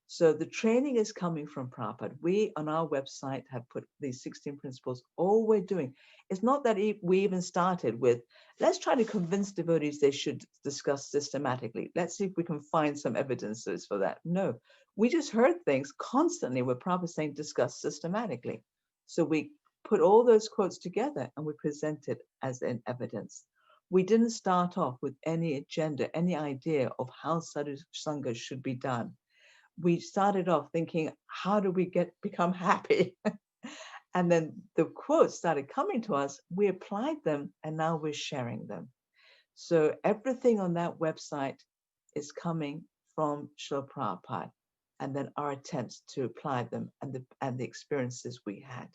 So the training is coming from Prabhupada. We on our website have put these 16 principles. All we're doing, it's not that we even started with, let's try to convince devotees they should discuss systematically. Let's see if we can find some evidences for that. No, we just heard things constantly where Prabhupada saying discuss systematically. So we put all those quotes together and we present it as an evidence. We didn't start off with any agenda, any idea of how sadhu sangha should be done. We started off thinking, how do we become happy? And then the quotes started coming to us, we applied them, and now we're sharing them. So everything on that website is coming from Srila Prabhupada, and then our attempts to apply them and the experiences we had.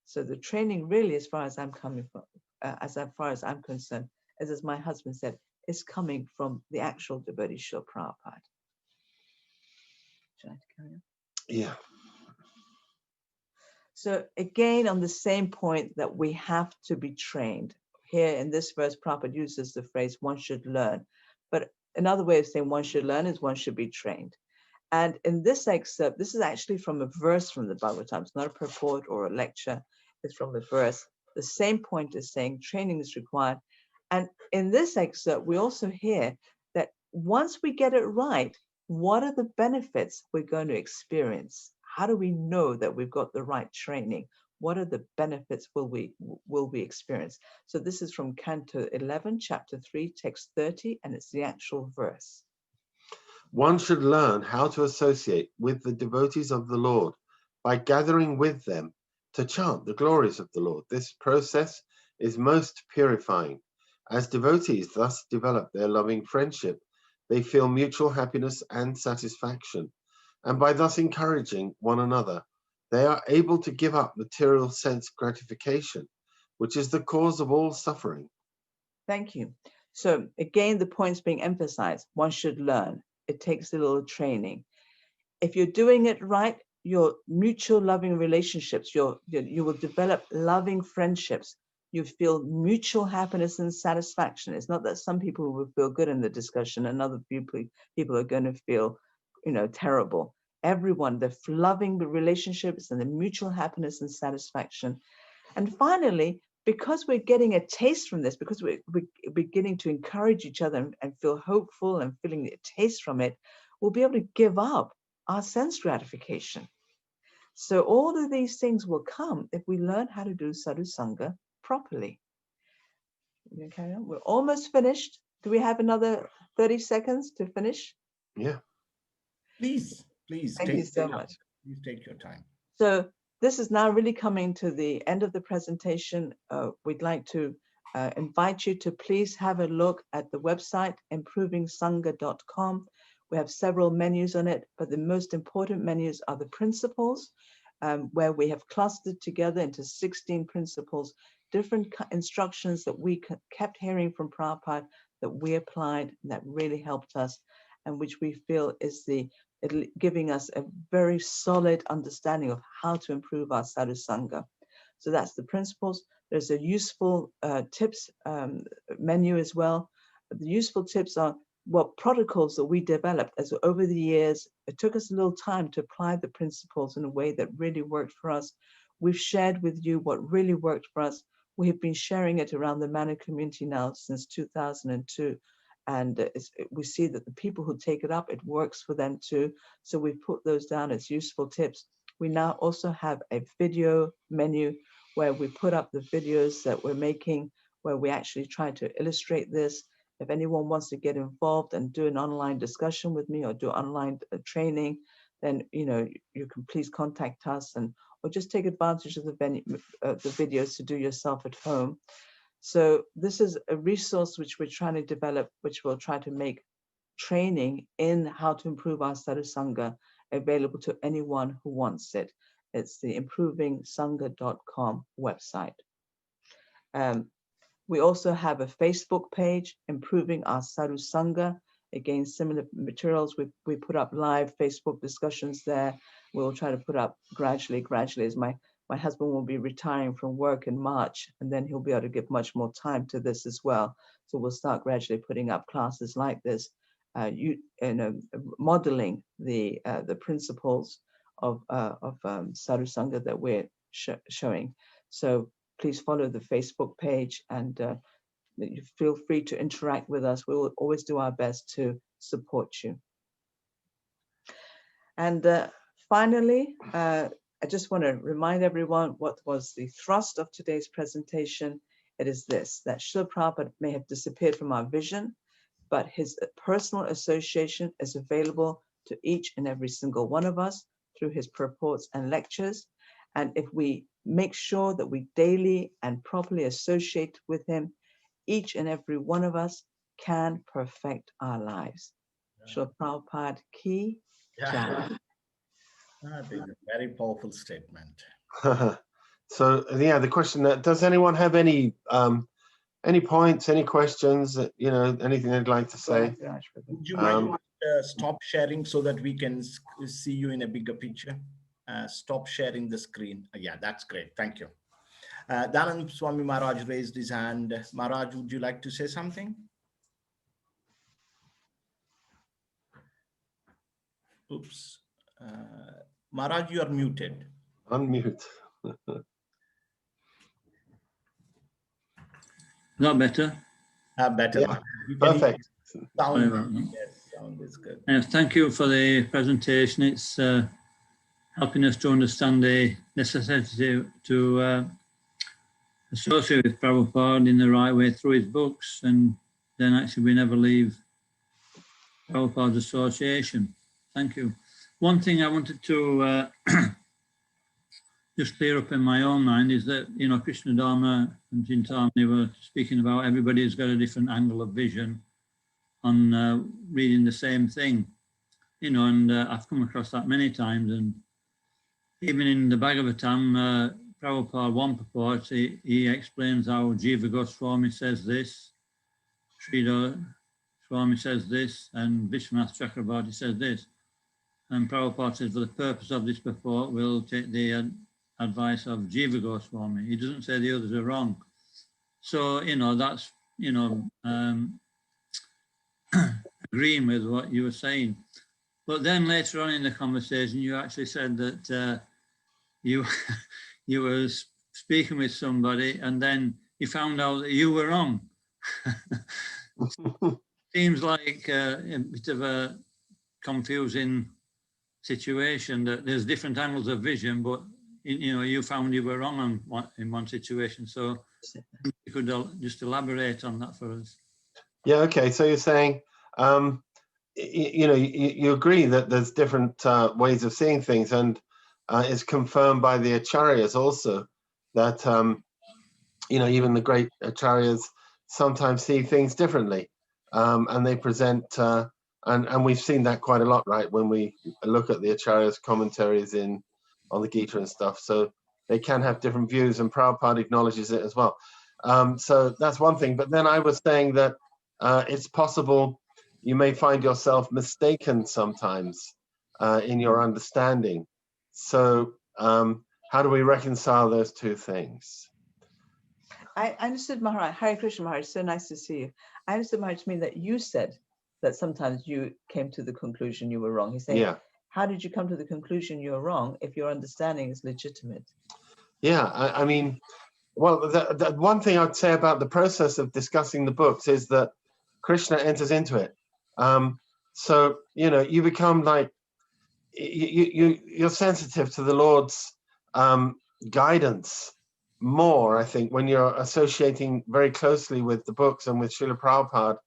So the training really, as far as I'm coming from, as far as I'm concerned, as my husband said, is coming from the actual devotee Srila Prabhupada. Should I carry on? Yeah. So again, on the same point that we have to be trained. Here in this verse, Prabhupada uses the phrase, one should learn. But another way of saying one should learn is one should be trained. And in this excerpt, this is actually from a verse from the Bhagavatam. It's not a purport or a lecture. It's from the verse. The same point is saying training is required. And in this excerpt, we also hear that once we get it right, what are the benefits we're going to experience? How do we know that we've got the right training? What are the benefits will we experience? So this is from Canto 11, chapter 3, text 30, and it's the actual verse. One should learn how to associate with the devotees of the Lord by gathering with them to chant the glories of the Lord. This process is most purifying. As devotees thus develop their loving friendship, they feel mutual happiness and satisfaction. And by thus encouraging one another, they are able to give up material sense gratification, which is the cause of all suffering. Thank you. So again, the points being emphasized, one should learn. It takes a little training. If you're doing it right, your mutual loving relationships, you will develop loving friendships. You feel mutual happiness and satisfaction. It's not that some people will feel good in the discussion and other people are going to feel, terrible. Everyone, the loving relationships and the mutual happiness and satisfaction. And finally, because we're getting a taste from this, because we're beginning to encourage each other and feel hopeful and feeling a taste from it, we'll be able to give up our sense gratification. So all of these things will come if we learn how to do sadhusanga properly. Okay, we're almost finished. Do we have another 30 seconds to finish? Yeah. Please Thank you so much. Please take your time. So this is now really coming to the end of the presentation. We'd like to invite you to please have a look at the website, improvingsangha.com. We have several menus on it, but the most important menus are the principles, where we have clustered together into 16 principles, different instructions that we kept hearing from Prabhupada that we applied and that really helped us, and which we feel is giving us a very solid understanding of how to improve our sadhusanga. So that's the principles. There's a useful tips menu as well. The useful tips are what protocols that we developed as over the years. It took us a little time to apply the principles in a way that really worked for us. We've shared with you what really worked for us. We have been sharing it around the Manu community now since 2002. And we see that the people who take it up, it works for them too. So we put those down as useful tips. We now also have a video menu where we put up the videos that we're making, where we actually try to illustrate this. If anyone wants to get involved and do an online discussion with me or do online training, then you can please contact us or just take advantage of the videos to do yourself at home. So this is a resource which we're trying to develop, which will try to make training in how to improve our sadhusanga available to anyone who wants it. It's the improvingsangha.com website. We also have a Facebook page, Improving Our Sadhusanga. Again, similar materials. We put up live Facebook discussions there. We'll try to put up gradually as my husband will be retiring from work in March, and then he'll be able to give much more time to this as well. So we'll start gradually putting up classes like this, modeling the principles of sadhusanga that we're showing. So please follow the Facebook page and you feel free to interact with us. We will always do our best to support you. And finally, I just want to remind everyone what was the thrust of today's presentation. It is this, that Srila Prabhupada may have disappeared from our vision, but his personal association is available to each and every single one of us through his purports and lectures. And if we make sure that we daily and properly associate with him, each and every one of us can perfect our lives. Srila Prabhupada ki jai. That is a very powerful statement. So yeah, the question that does anyone have any points, any questions, anything they'd like to say? Would you mind stop sharing so that we can see you in a bigger picture? Stop sharing the screen. Yeah, that's great. Thank you. Dhanand Swami Maharaj raised his hand. Maharaj, would you like to say something? Oops. Maharaj, you are muted. Unmute. Not better. Better. Yeah, You can hear perfect. sound. Yes, sound is good. Thank you for the presentation. It's helping us to understand the necessity to associate with Prabhupada in the right way through his books, and then actually we never leave Prabhupada's association. Thank you. One thing I wanted to just clear up in my own mind is that, you know, Krishna Dharma and Chintamani were speaking about everybody's got a different angle of vision on reading the same thing, you know, and I've come across that many times. And even in the Bhagavatam, Prabhupada one purport, he explains how Jiva Goswami says this, Sridhar Swami says this, and Vishwanath Chakrabarti says this. And Prabhupada says, for the purpose of this purport, we'll take the advice of Jiva Goswami. He doesn't say the others are wrong. So, you know, that's, you know, agreeing with what you were saying. But then later on in the conversation, you actually said that you were speaking with somebody and then you found out that you were wrong. Seems like a bit of a confusing situation, that there's different angles of vision, but you know, you found you were wrong in one situation. So you could just elaborate on that for us. Yeah, okay. So you're saying, you know, you agree that there's different ways of seeing things, and it's confirmed by the acharyas also that, you know, even the great acharyas sometimes see things differently, and they present, and we've seen that quite a lot, right? When we look at the acharyas' commentaries on the Gita and stuff, so they can have different views, and Prabhupada acknowledges it as well. So that's one thing. But then I was saying that it's possible you may find yourself mistaken sometimes in your understanding. So how do we reconcile those two things? I understood, Maharaj. Hare Krishna, Maharaj. So nice to see you. I understood, Maharaj, to mean that you said that sometimes you came to the conclusion you were wrong. He's saying, yeah. How did you come to the conclusion you're wrong if your understanding is legitimate? Yeah, I mean, well, the one thing I'd say about the process of discussing the books is that Krishna enters into it. So, you know, you become like, you're sensitive to the Lord's guidance more, I think, when you're associating very closely with the books and with Srila Prabhupada,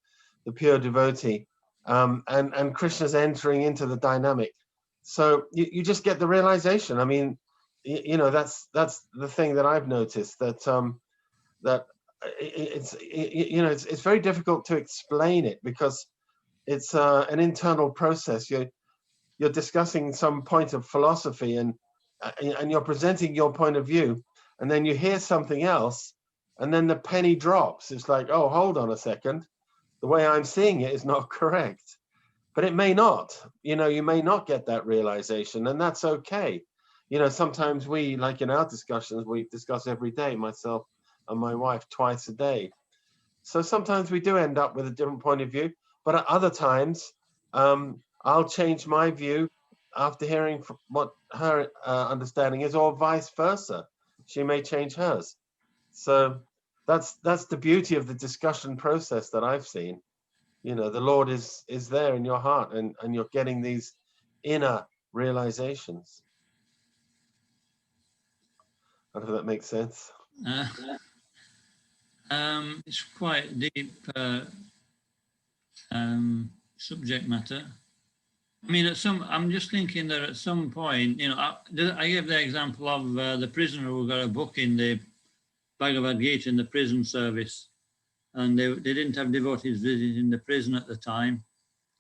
the pure devotee, and Krishna's entering into the dynamic. So you just get the realization. I mean, you know, that's the thing that I've noticed, that that it's very difficult to explain it, because it's an internal process. You're discussing some point of philosophy, and you're presenting your point of view, and then you hear something else, and then the penny drops. It's like, oh, hold on a second, the way I'm seeing it is not correct. But it may not, you know, you may not get that realization, and that's okay. You know, sometimes we, like in our discussions, we discuss every day, myself and my wife, twice a day. So sometimes we do end up with a different point of view, but at other times, I'll change my view after hearing what her understanding is, or vice versa. She may change hers. So that's the beauty of the discussion process that I've seen. You know, the Lord is there in your heart, and you're getting these inner realizations. I don't know if that makes sense. It's quite deep subject matter. I mean, I'm just thinking that at some point, you know, I gave the example of the prisoner who got a book in the Bhagavad Gita in the prison service, and they didn't have devotees visiting the prison at the time,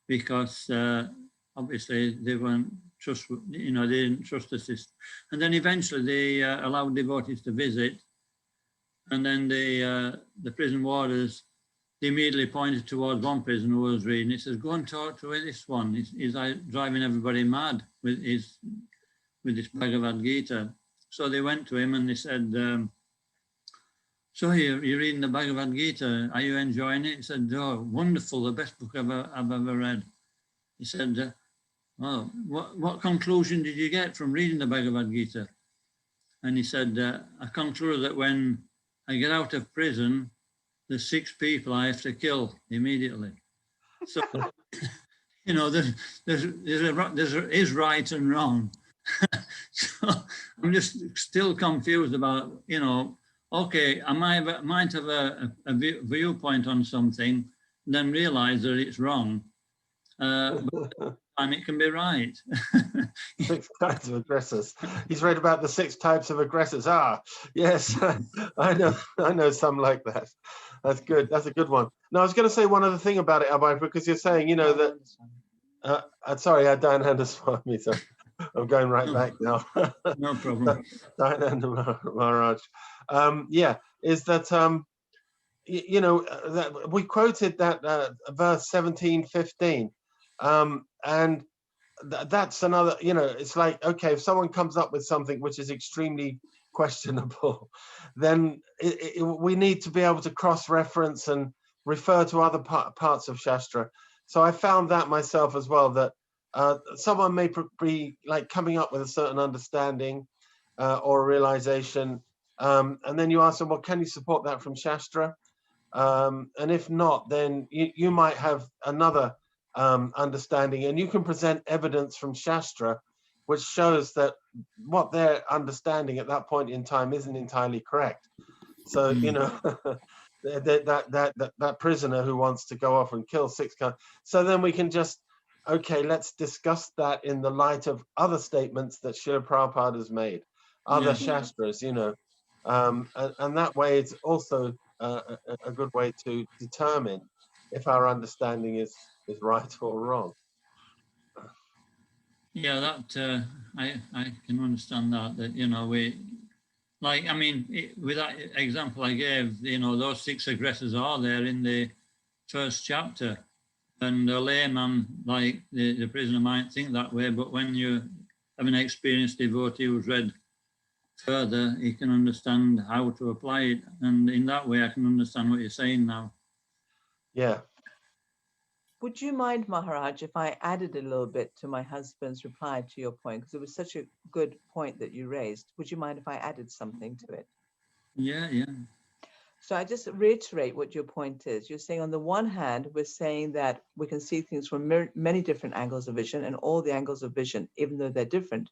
because obviously they weren't they didn't trust the system. And then eventually they allowed devotees to visit, and then the prison warders, they immediately pointed towards one prisoner who was reading. He says, go and talk to this one. He's driving everybody mad with this Bhagavad Gita. So they went to him and they said, so you're reading the Bhagavad Gita. Are you enjoying it? He said, oh, wonderful, the best book I've ever read. He said, well, what conclusion did you get from reading the Bhagavad Gita? And he said, I concluded that when I get out of prison, there's 6 people I have to kill immediately. So, you know, there is right and wrong. So I'm just still confused about, you know, okay, I might have a viewpoint on something, then realize that it's wrong. But and it can be right. 6 types of aggressors. He's read about the 6 types of aggressors. Ah, yes, I know some like that. That's good. That's a good one. Now, I was going to say one other thing about it, Abhay, because you're saying, you know, that. Sorry, Dayananda Swami. So I'm going right back now. No problem. Dayananda Maharaj. Yeah, is that you know, that we quoted that verse 17:15, and that's another, you know, it's like, okay, if someone comes up with something which is extremely questionable, then we need to be able to cross-reference and refer to other parts of Shastra. So I found that myself as well, that someone may be like coming up with a certain understanding or realization, and then you ask them, well, can you support that from Shastra? And if not, then you might have another understanding, and you can present evidence from Shastra which shows that what they're understanding at that point in time isn't entirely correct. So you know, that prisoner who wants to go off and kill 6 guys, so then we can just, okay, let's discuss that in the light of other statements that Srila Prabhupada has made, other Shastras, you know, and that way it's also a good way to determine if our understanding is right or wrong. Yeah, that I can understand that you know, we, like, I mean, with that example I gave, you know, those 6 aggressors are there in the first chapter, and a layman like the prisoner might think that way, but when you have an experienced devotee who's read further, he can understand how to apply it, and in that way I can understand what you're saying now. Yeah. Would you mind, Maharaj, if I added a little bit to my husband's reply to your point? Because it was such a good point that you raised. Would you mind if I added something to it? Yeah. So I just reiterate what your point is. You're saying on the one hand, we're saying that we can see things from many different angles of vision, and all the angles of vision, even though they're different,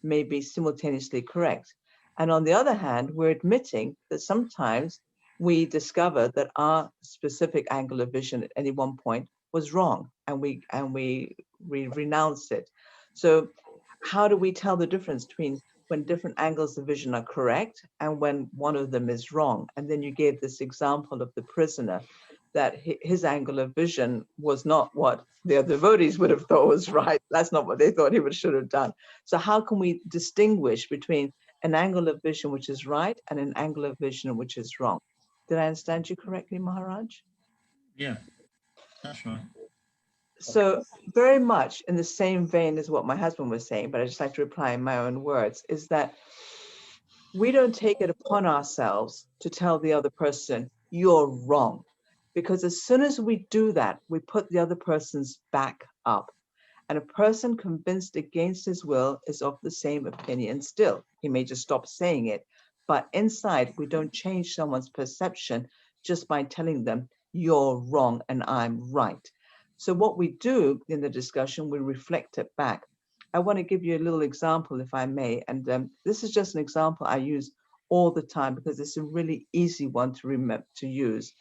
may be simultaneously correct. And on the other hand, we're admitting that sometimes we discover that our specific angle of vision at any one point was wrong, and we renounce it. So how do we tell the difference between when different angles of vision are correct and when one of them is wrong? And then you gave this example of the prisoner, that his angle of vision was not what the other devotees would have thought was right. That's not what they thought he should have done. So how can we distinguish between an angle of vision which is right and an angle of vision which is wrong? Did I understand you correctly, Maharaj? Yeah, that's right. So very much in the same vein as what my husband was saying, but I just like to reply in my own words, is that we don't take it upon ourselves to tell the other person, you're wrong. Because as soon as we do that, we put the other person's back up. And a person convinced against his will is of the same opinion still. He may just stop saying it. But inside, we don't change someone's perception just by telling them, you're wrong and I'm right. So what we do in the discussion, we reflect it back. I want to give you a little example, if I may. And this is just an example I use all the time because it's a really easy one to remember to use.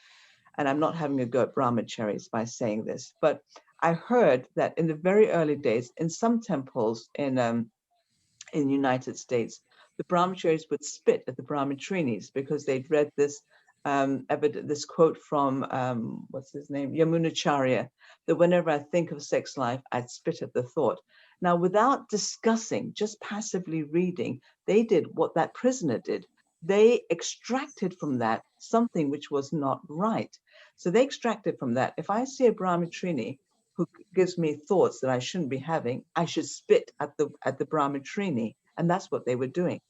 And I'm not having a go at brahmacharis by saying this, but I heard that in the very early days, in some temples in the United States, the brahmacharis would spit at the brahmatrinis because they'd read this this quote from what's his name, Yamunacharya, that whenever I think of sex life, I'd spit at the thought. Now, without discussing, just passively reading, they did what that prisoner did. They extracted from that something which was not right. So they extracted from that, if I see a brahmatrini who gives me thoughts that I shouldn't be having, I should spit at the brahmatrini. And that's what they were doing.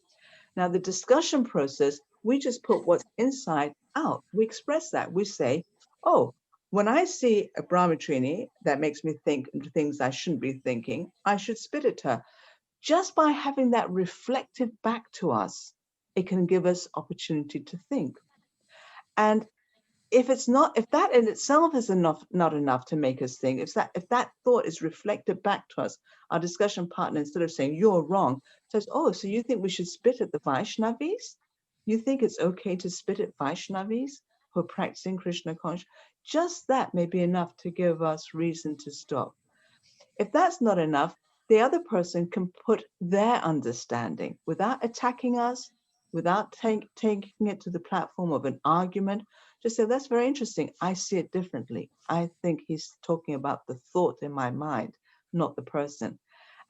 Now, the discussion process, we just put what's inside out. We express that. We say, oh, when I see a brahmatrini that makes me think things I shouldn't be thinking, I should spit at her. Just by having that reflected back to us, it can give us opportunity to think. And if that in itself is not enough to make us think, if that thought is reflected back to us, our discussion partner, instead of saying you're wrong, says, oh, so you think we should spit at the Vaishnavis? You think it's okay to spit at Vaishnavis who are practicing Krishna consciousness? Just that may be enough to give us reason to stop. If that's not enough, the other person can put their understanding without attacking us, without taking it to the platform of an argument. Just say, that's very interesting. I see it differently. I think he's talking about the thought in my mind, not the person.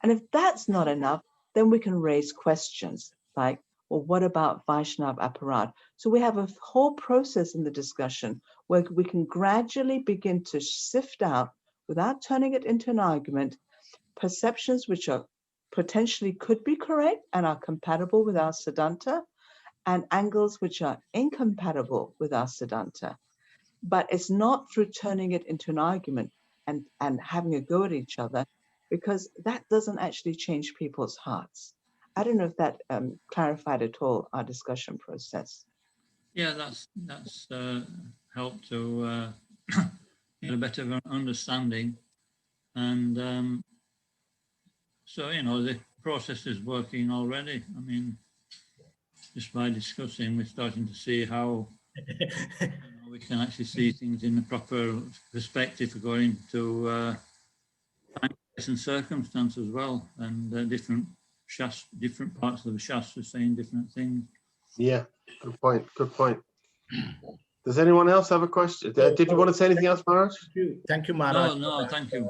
And if that's not enough, then we can raise questions like, well, what about Vaishnav Aparad? So we have a whole process in the discussion where we can gradually begin to sift out, without turning it into an argument, perceptions which are potentially could be correct and are compatible with our Siddhanta, and angles which are incompatible with our Siddhanta. But it's not through turning it into an argument and having a go at each other, because that doesn't actually change people's hearts. I don't know if that clarified at all our discussion process. Yeah, that's helped to get a better understanding. And so, the process is working already. I mean, just by discussing, we're starting to see how we can actually see things in the proper perspective according to time, place and circumstance as well, and different parts of the Shastra saying different things. Yeah, good point. Good point. Does anyone else have a question? Did you want to say anything else, Maharaj? Thank you, Maharaj. No, thank you.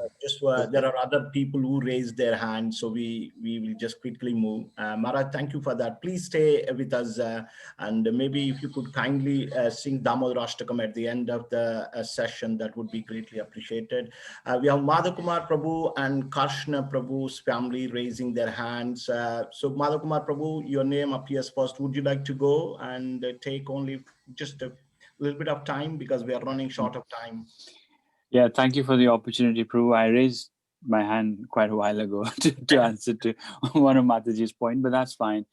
There are other people who raised their hands, so we will just quickly move. Maharaj, thank you for that. Please stay with us, and maybe if you could kindly sing Damodar Ashtakam at the end of the session, that would be greatly appreciated. We have Madhav Kumar Prabhu and Karshna Prabhu's family raising their hands. So Madhav Kumar Prabhu, your name appears first. Would you like to go and take only just a little bit of time, because we are running short of time? Yeah, thank you for the opportunity, Prabhu. I raised my hand quite a while ago to answer to one of Mataji's point, but that's fine.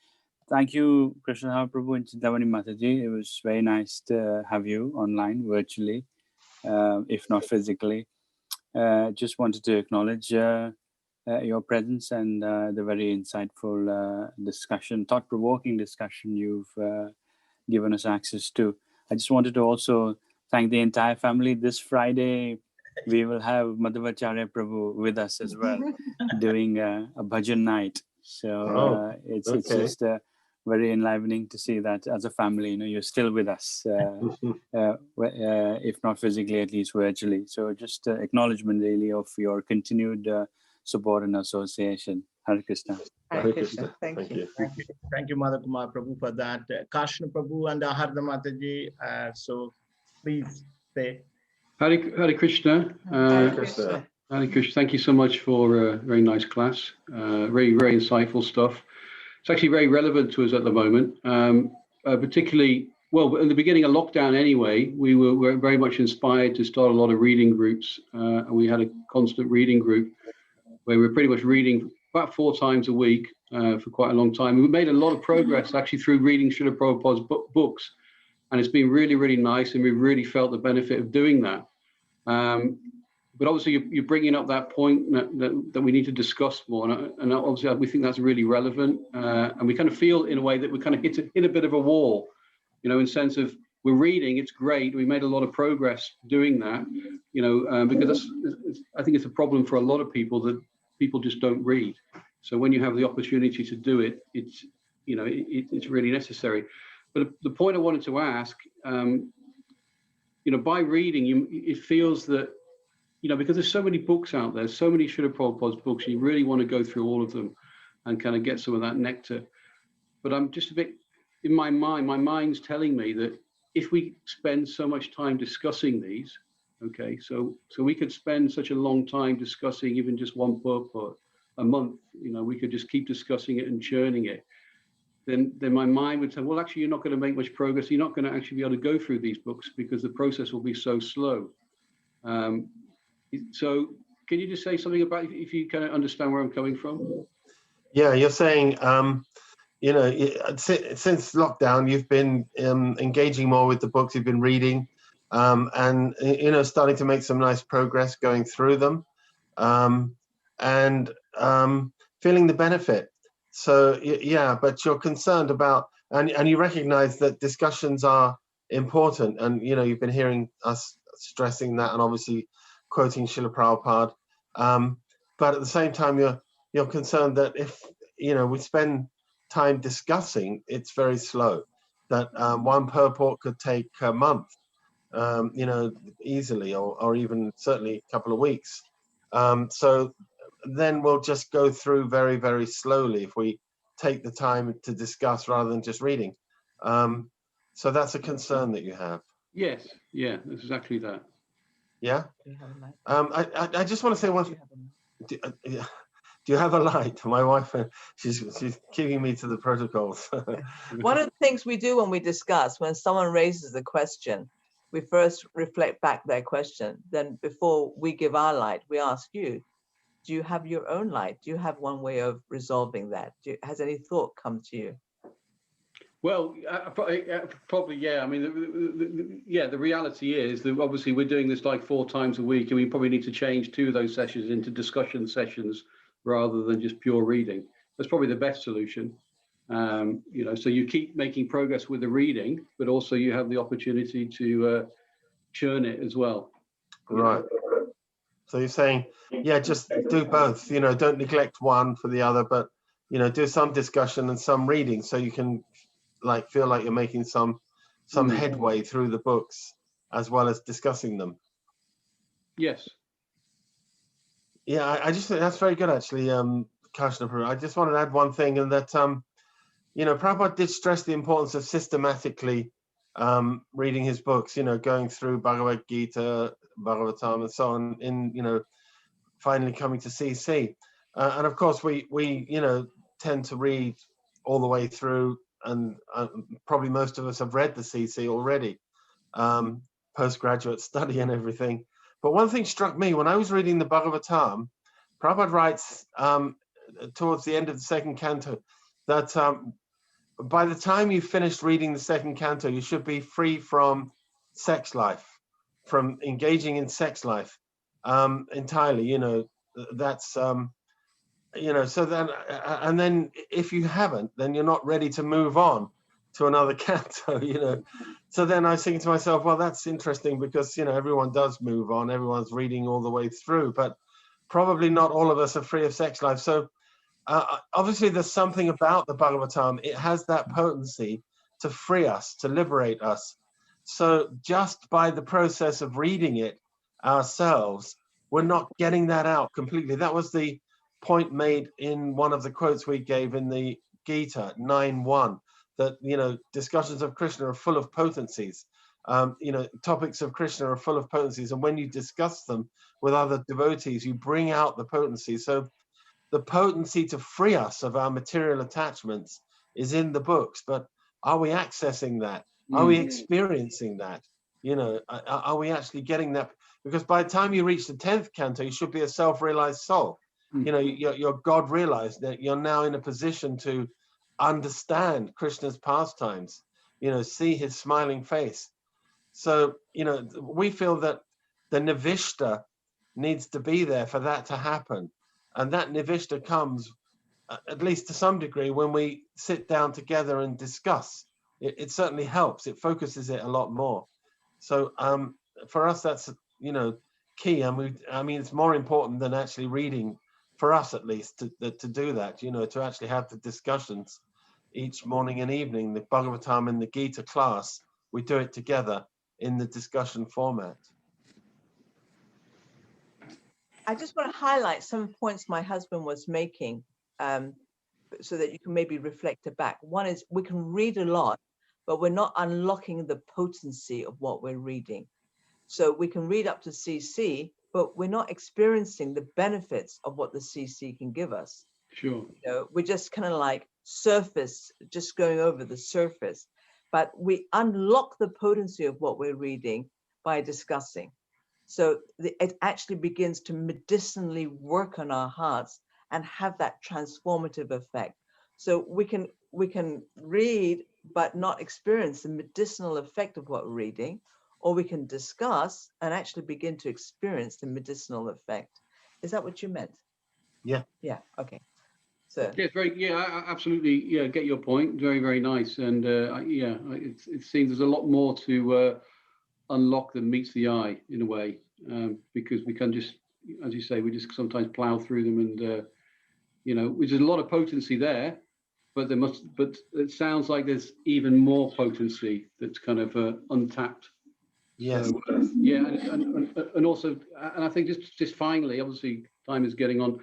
Thank you, Krishna Prabhu and Chintavani Mataji. It was very nice to have you online, virtually, if not physically. Just wanted to acknowledge your presence and the very insightful discussion, thought-provoking discussion you've given us access to. I just wanted to also thank the entire family. This Friday, we will have Madhavacharya Prabhu with us as well, doing a bhajan night. So it's just very enlivening to see that as a family, you're still with us, if not physically, at least virtually. So just acknowledgement really of your continued support and association. Hare Krishna. Hare Krishna. Thank you. Thank you, Madhav Kumar Prabhu, for that. Karshna Prabhu and Aharda Mataji, so please say. Hare Krishna. Hare Krishna. Hare Krishna. Thank you so much for a very nice class. Very, very insightful stuff. It's actually very relevant to us at the moment, particularly, well, in the beginning of lockdown anyway, we were very much inspired to start a lot of reading groups. And we had a constant reading group where we were pretty much reading about 4 times a week for quite a long time. And we made a lot of progress actually through reading Srila Prabhupada's books. And it's been really, really nice. And we've really felt the benefit of doing that. But obviously, you're bringing up that point that we need to discuss more. And obviously, we think that's really relevant. And we kind of feel in a way that we kind of hit a bit of a wall, in the sense of we're reading, it's great. We made a lot of progress doing that, because I think it's a problem for a lot of people that people just don't read. So when you have the opportunity to do it, it's really necessary. But the point I wanted to ask, by reading, it feels that, because there's so many books out there, so many Srila Prabhupada's books, you really want to go through all of them and kind of get some of that nectar. But I'm just a bit, in my mind's telling me that if we spend so much time discussing these, okay, so we could spend such a long time discussing even just one book or a month, we could just keep discussing it and churning it. Then my mind would say, well, actually, you're not going to make much progress. You're not going to actually be able to go through these books because the process will be so slow. So can you just say something about, if you kind of understand where I'm coming from? Yeah, you're saying, since lockdown, you've been engaging more with the books, you've been reading, and starting to make some nice progress going through them, and feeling the benefit. So yeah, but you're concerned about, and you recognize that discussions are important, and you've been hearing us stressing that, and obviously quoting Srila Prabhupada. But at the same time, you're concerned that if we spend time discussing, it's very slow. That one purport could take a month, easily, or even certainly a couple of weeks. So then we'll just go through very, very slowly if we take the time to discuss rather than just reading. So that's a concern that you have. Yes, yeah, that's exactly that. Yeah. Do you have a light? I just want to say one. Do you have a light? My wife, she's keeping me to the protocols. One of the things we do when we discuss, when someone raises a question, we first reflect back their question. Then before we give our light, we ask you, do you have your own light? Do you have one way of resolving that? Has any thought come to you? Well, probably, yeah. I mean, the reality is that obviously we're doing this like 4 times a week, and we probably need to change 2 of those sessions into discussion sessions rather than just pure reading. That's probably the best solution. So you keep making progress with the reading, but also you have the opportunity to churn it as well. Right. So you're saying, yeah, just do both. Don't neglect one for the other, but do some discussion and some reading, so you can feel like you're making some headway through the books as well as discussing them. Yes. Yeah, I just think that's very good, actually, Karshna. I just wanted to add one thing, and that Prabhupada did stress the importance of systematically reading his books, going through Bhagavad Gita, Bhagavatam, and so on, in finally coming to CC. And of course, we tend to read all the way through, and probably most of us have read the CC already, postgraduate study and everything. But one thing struck me when I was reading the Bhagavatam. Prabhupada writes towards the end of the 2nd canto that by the time you finished reading the 2nd canto, you should be free from sex life, from engaging in sex life entirely. That's so then, and then if you haven't, then you're not ready to move on to another canto. So then I was thinking to myself, well, that's interesting, because everyone does move on, everyone's reading all the way through, but probably not all of us are free of sex life. So obviously there's something about the Bhagavatam. It has that potency to free us, to liberate us. So just by the process of reading it ourselves, we're not getting that out completely. That was the point made in one of the quotes we gave in the Gita 9.1, that discussions of Krishna are full of potencies. Topics of Krishna are full of potencies, and when you discuss them with other devotees, you bring out the potency. So the potency to free us of our material attachments is in the books, but are we accessing that? Are we experiencing that? Are we actually getting that? Because by the time you reach the 10th canto, you should be a self-realized soul. You're God realized, that you're now in a position to understand Krishna's pastimes, see his smiling face. So, we feel that the nivishta needs to be there for that to happen. And that nivishta comes, at least to some degree, when we sit down together and discuss. It certainly helps. It focuses it a lot more. So for us, that's, key. And I mean, it's more important than actually reading, for us at least, to do that, to actually have the discussions each morning and evening. The Bhagavatam and the Gita class, we do it together in the discussion format. I just want to highlight some points my husband was making, so that you can maybe reflect it back. One is, we can read a lot, but we're not unlocking the potency of what we're reading. So we can read up to CC, but we're not experiencing the benefits of what the CC can give us. Sure. We're just kind of like surface, just going over the surface. But we unlock the potency of what we're reading by discussing. So it actually begins to medicinally work on our hearts and have that transformative effect. So we can read, but not experience the medicinal effect of what we're reading, or we can discuss and actually begin to experience the medicinal effect. Is that what you meant? Yeah. Yeah. Okay. So Yeah, absolutely. Yeah, get your point. Very, very nice. And it seems there's a lot more to unlock than meets the eye in a way, because we can just, as you say, we just sometimes plow through them, and which is a lot of potency there, but it sounds like there's even more potency that's kind of untapped. Yes. So, yeah, and also, and I think just finally, obviously, time is getting on.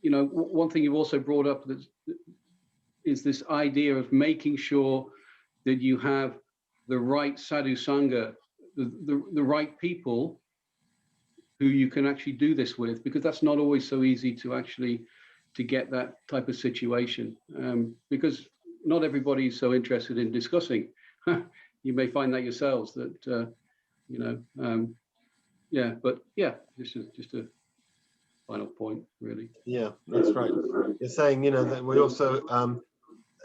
One thing you've also brought up is this idea of making sure that you have the right sadhu sangha, the right people who you can actually do this with, because that's not always so easy to get that type of situation, because not everybody is so interested in discussing. You may find that yourselves that just a final point, really. Yeah, that's right. You're saying, that we also,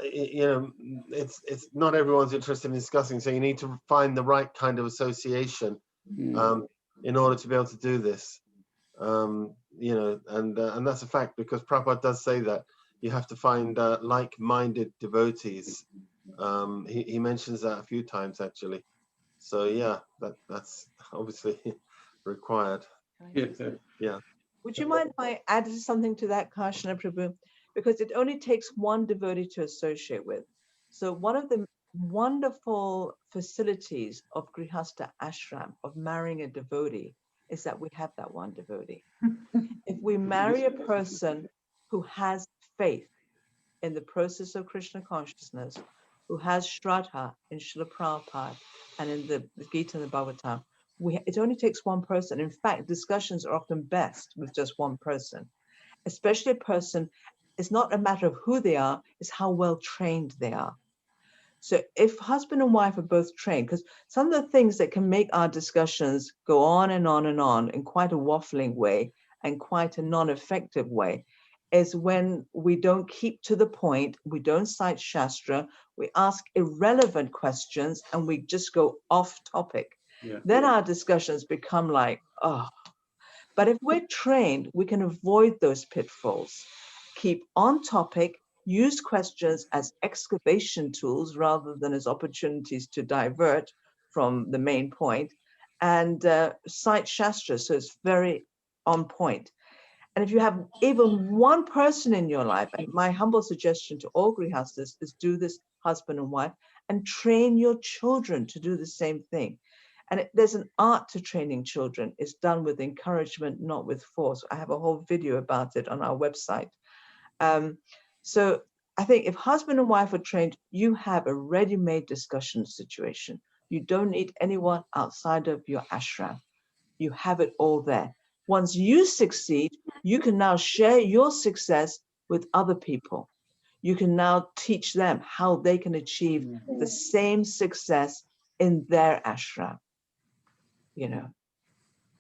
it's not everyone's interested in discussing, so you need to find the right kind of association in order to be able to do this. And that's a fact, because Prabhupada does say that you have to find like-minded devotees. He mentions that a few times, actually. So yeah, that's obviously required. Yeah. would you mind if I added something to that, Karshana Prabhu? Because it only takes one devotee to associate with. So one of the wonderful facilities of Grihastha Ashram, of marrying a devotee, is that we have that one devotee. If we marry a person who has faith in the process of Krishna consciousness, who has Shraddha in Srila Prabhupada and in the Gita and the Bhagavatam, it only takes one person. In fact, discussions are often best with just one person, especially a person. It's not a matter of who they are, it's how well trained they are. So if husband and wife are both trained, because some of the things that can make our discussions go on and on and on in quite a waffling way and quite a non-effective way, is when we don't keep to the point, we don't cite Shastra, we ask irrelevant questions, and we just go off topic. Yeah. Then our discussions become like, oh. But if we're trained, we can avoid those pitfalls. Keep on topic, use questions as excavation tools rather than as opportunities to divert from the main point, and cite Shastra, so it's very on point. And if you have even one person in your life, and my humble suggestion to all grihastas is do this, husband and wife, and train your children to do the same thing. And there's an art to training children. It's done with encouragement, not with force. I have a whole video about it on our website. So I think if husband and wife are trained, you have a ready-made discussion situation. You don't need anyone outside of your ashram. You have it all there. Once you succeed, you can now share your success with other people. You can now teach them how they can achieve the same success in their ashram.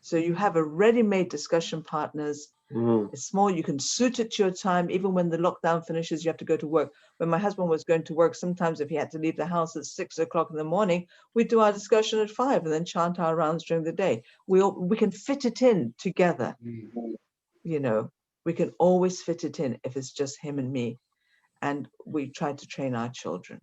So you have a ready-made discussion partners. It's small, you can suit it to your time. Even when the lockdown finishes, you have to go to work. When my husband was going to work, sometimes if he had to leave the house at 6 o'clock in the morning, we'd do our discussion at 5 and then chant our rounds during the day. We can fit it in together. We can always fit it in if it's just him and me. And we try to train our children.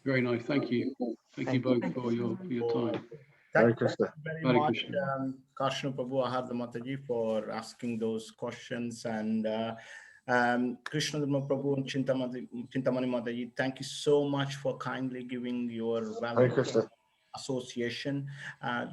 Very nice. Thank you. Thank you both for your time. Thank you very much, Krishna. Karshana Prabhu, Ahar Mataji, for asking those questions. And Krishna Prabhu and Chintamani Mataji, thank you so much for kindly giving your valuable association.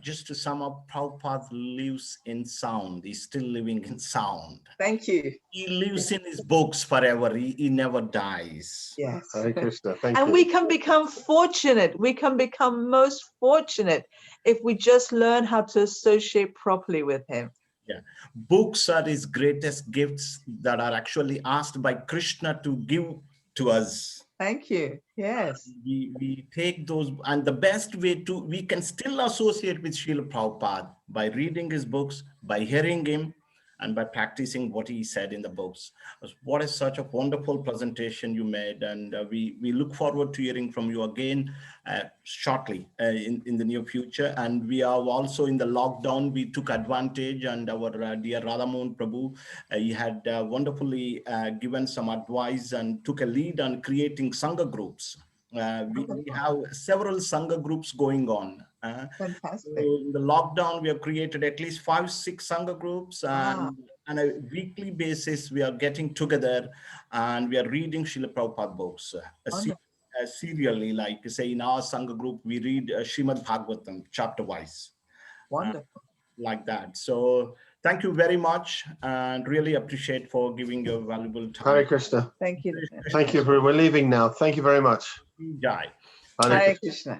Just to sum up, Prabhupada lives in sound. He's still living in sound. Thank you. He lives in his books forever. He never dies. Yes. Hare Krishna. Thank and you. we can become fortunate. We can become most fortunate if we just learn how to associate properly with him. Yeah. Books are his greatest gifts that are actually asked by Krishna to give to us. Thank you. Yes. We take those, and the best way we can still associate with Srila Prabhupada by reading his books, by hearing him, and by practicing what he said in the books. What is such a wonderful presentation you made, and we look forward to hearing from you again shortly in the near future. And we are also in the lockdown, we took advantage, and our dear Radhamohan Prabhu, he had wonderfully given some advice and took a lead on creating Sangha groups. We have several Sangha groups going on. Fantastic. So in the lockdown, we have created at least 5-6 Sangha groups, and on a weekly basis, we are getting together and we are reading Srila Prabhupada books. Serially, like say in our Sangha group, we read Srimad Bhagavatam chapter wise. Wonderful. Like that. So thank you very much, and really appreciate for giving your valuable time. Hare Krishna. Thank you. Thank you, Prabhu. We're leaving now. Thank you very much. Jai. Hare Hare Krishna. Krishna.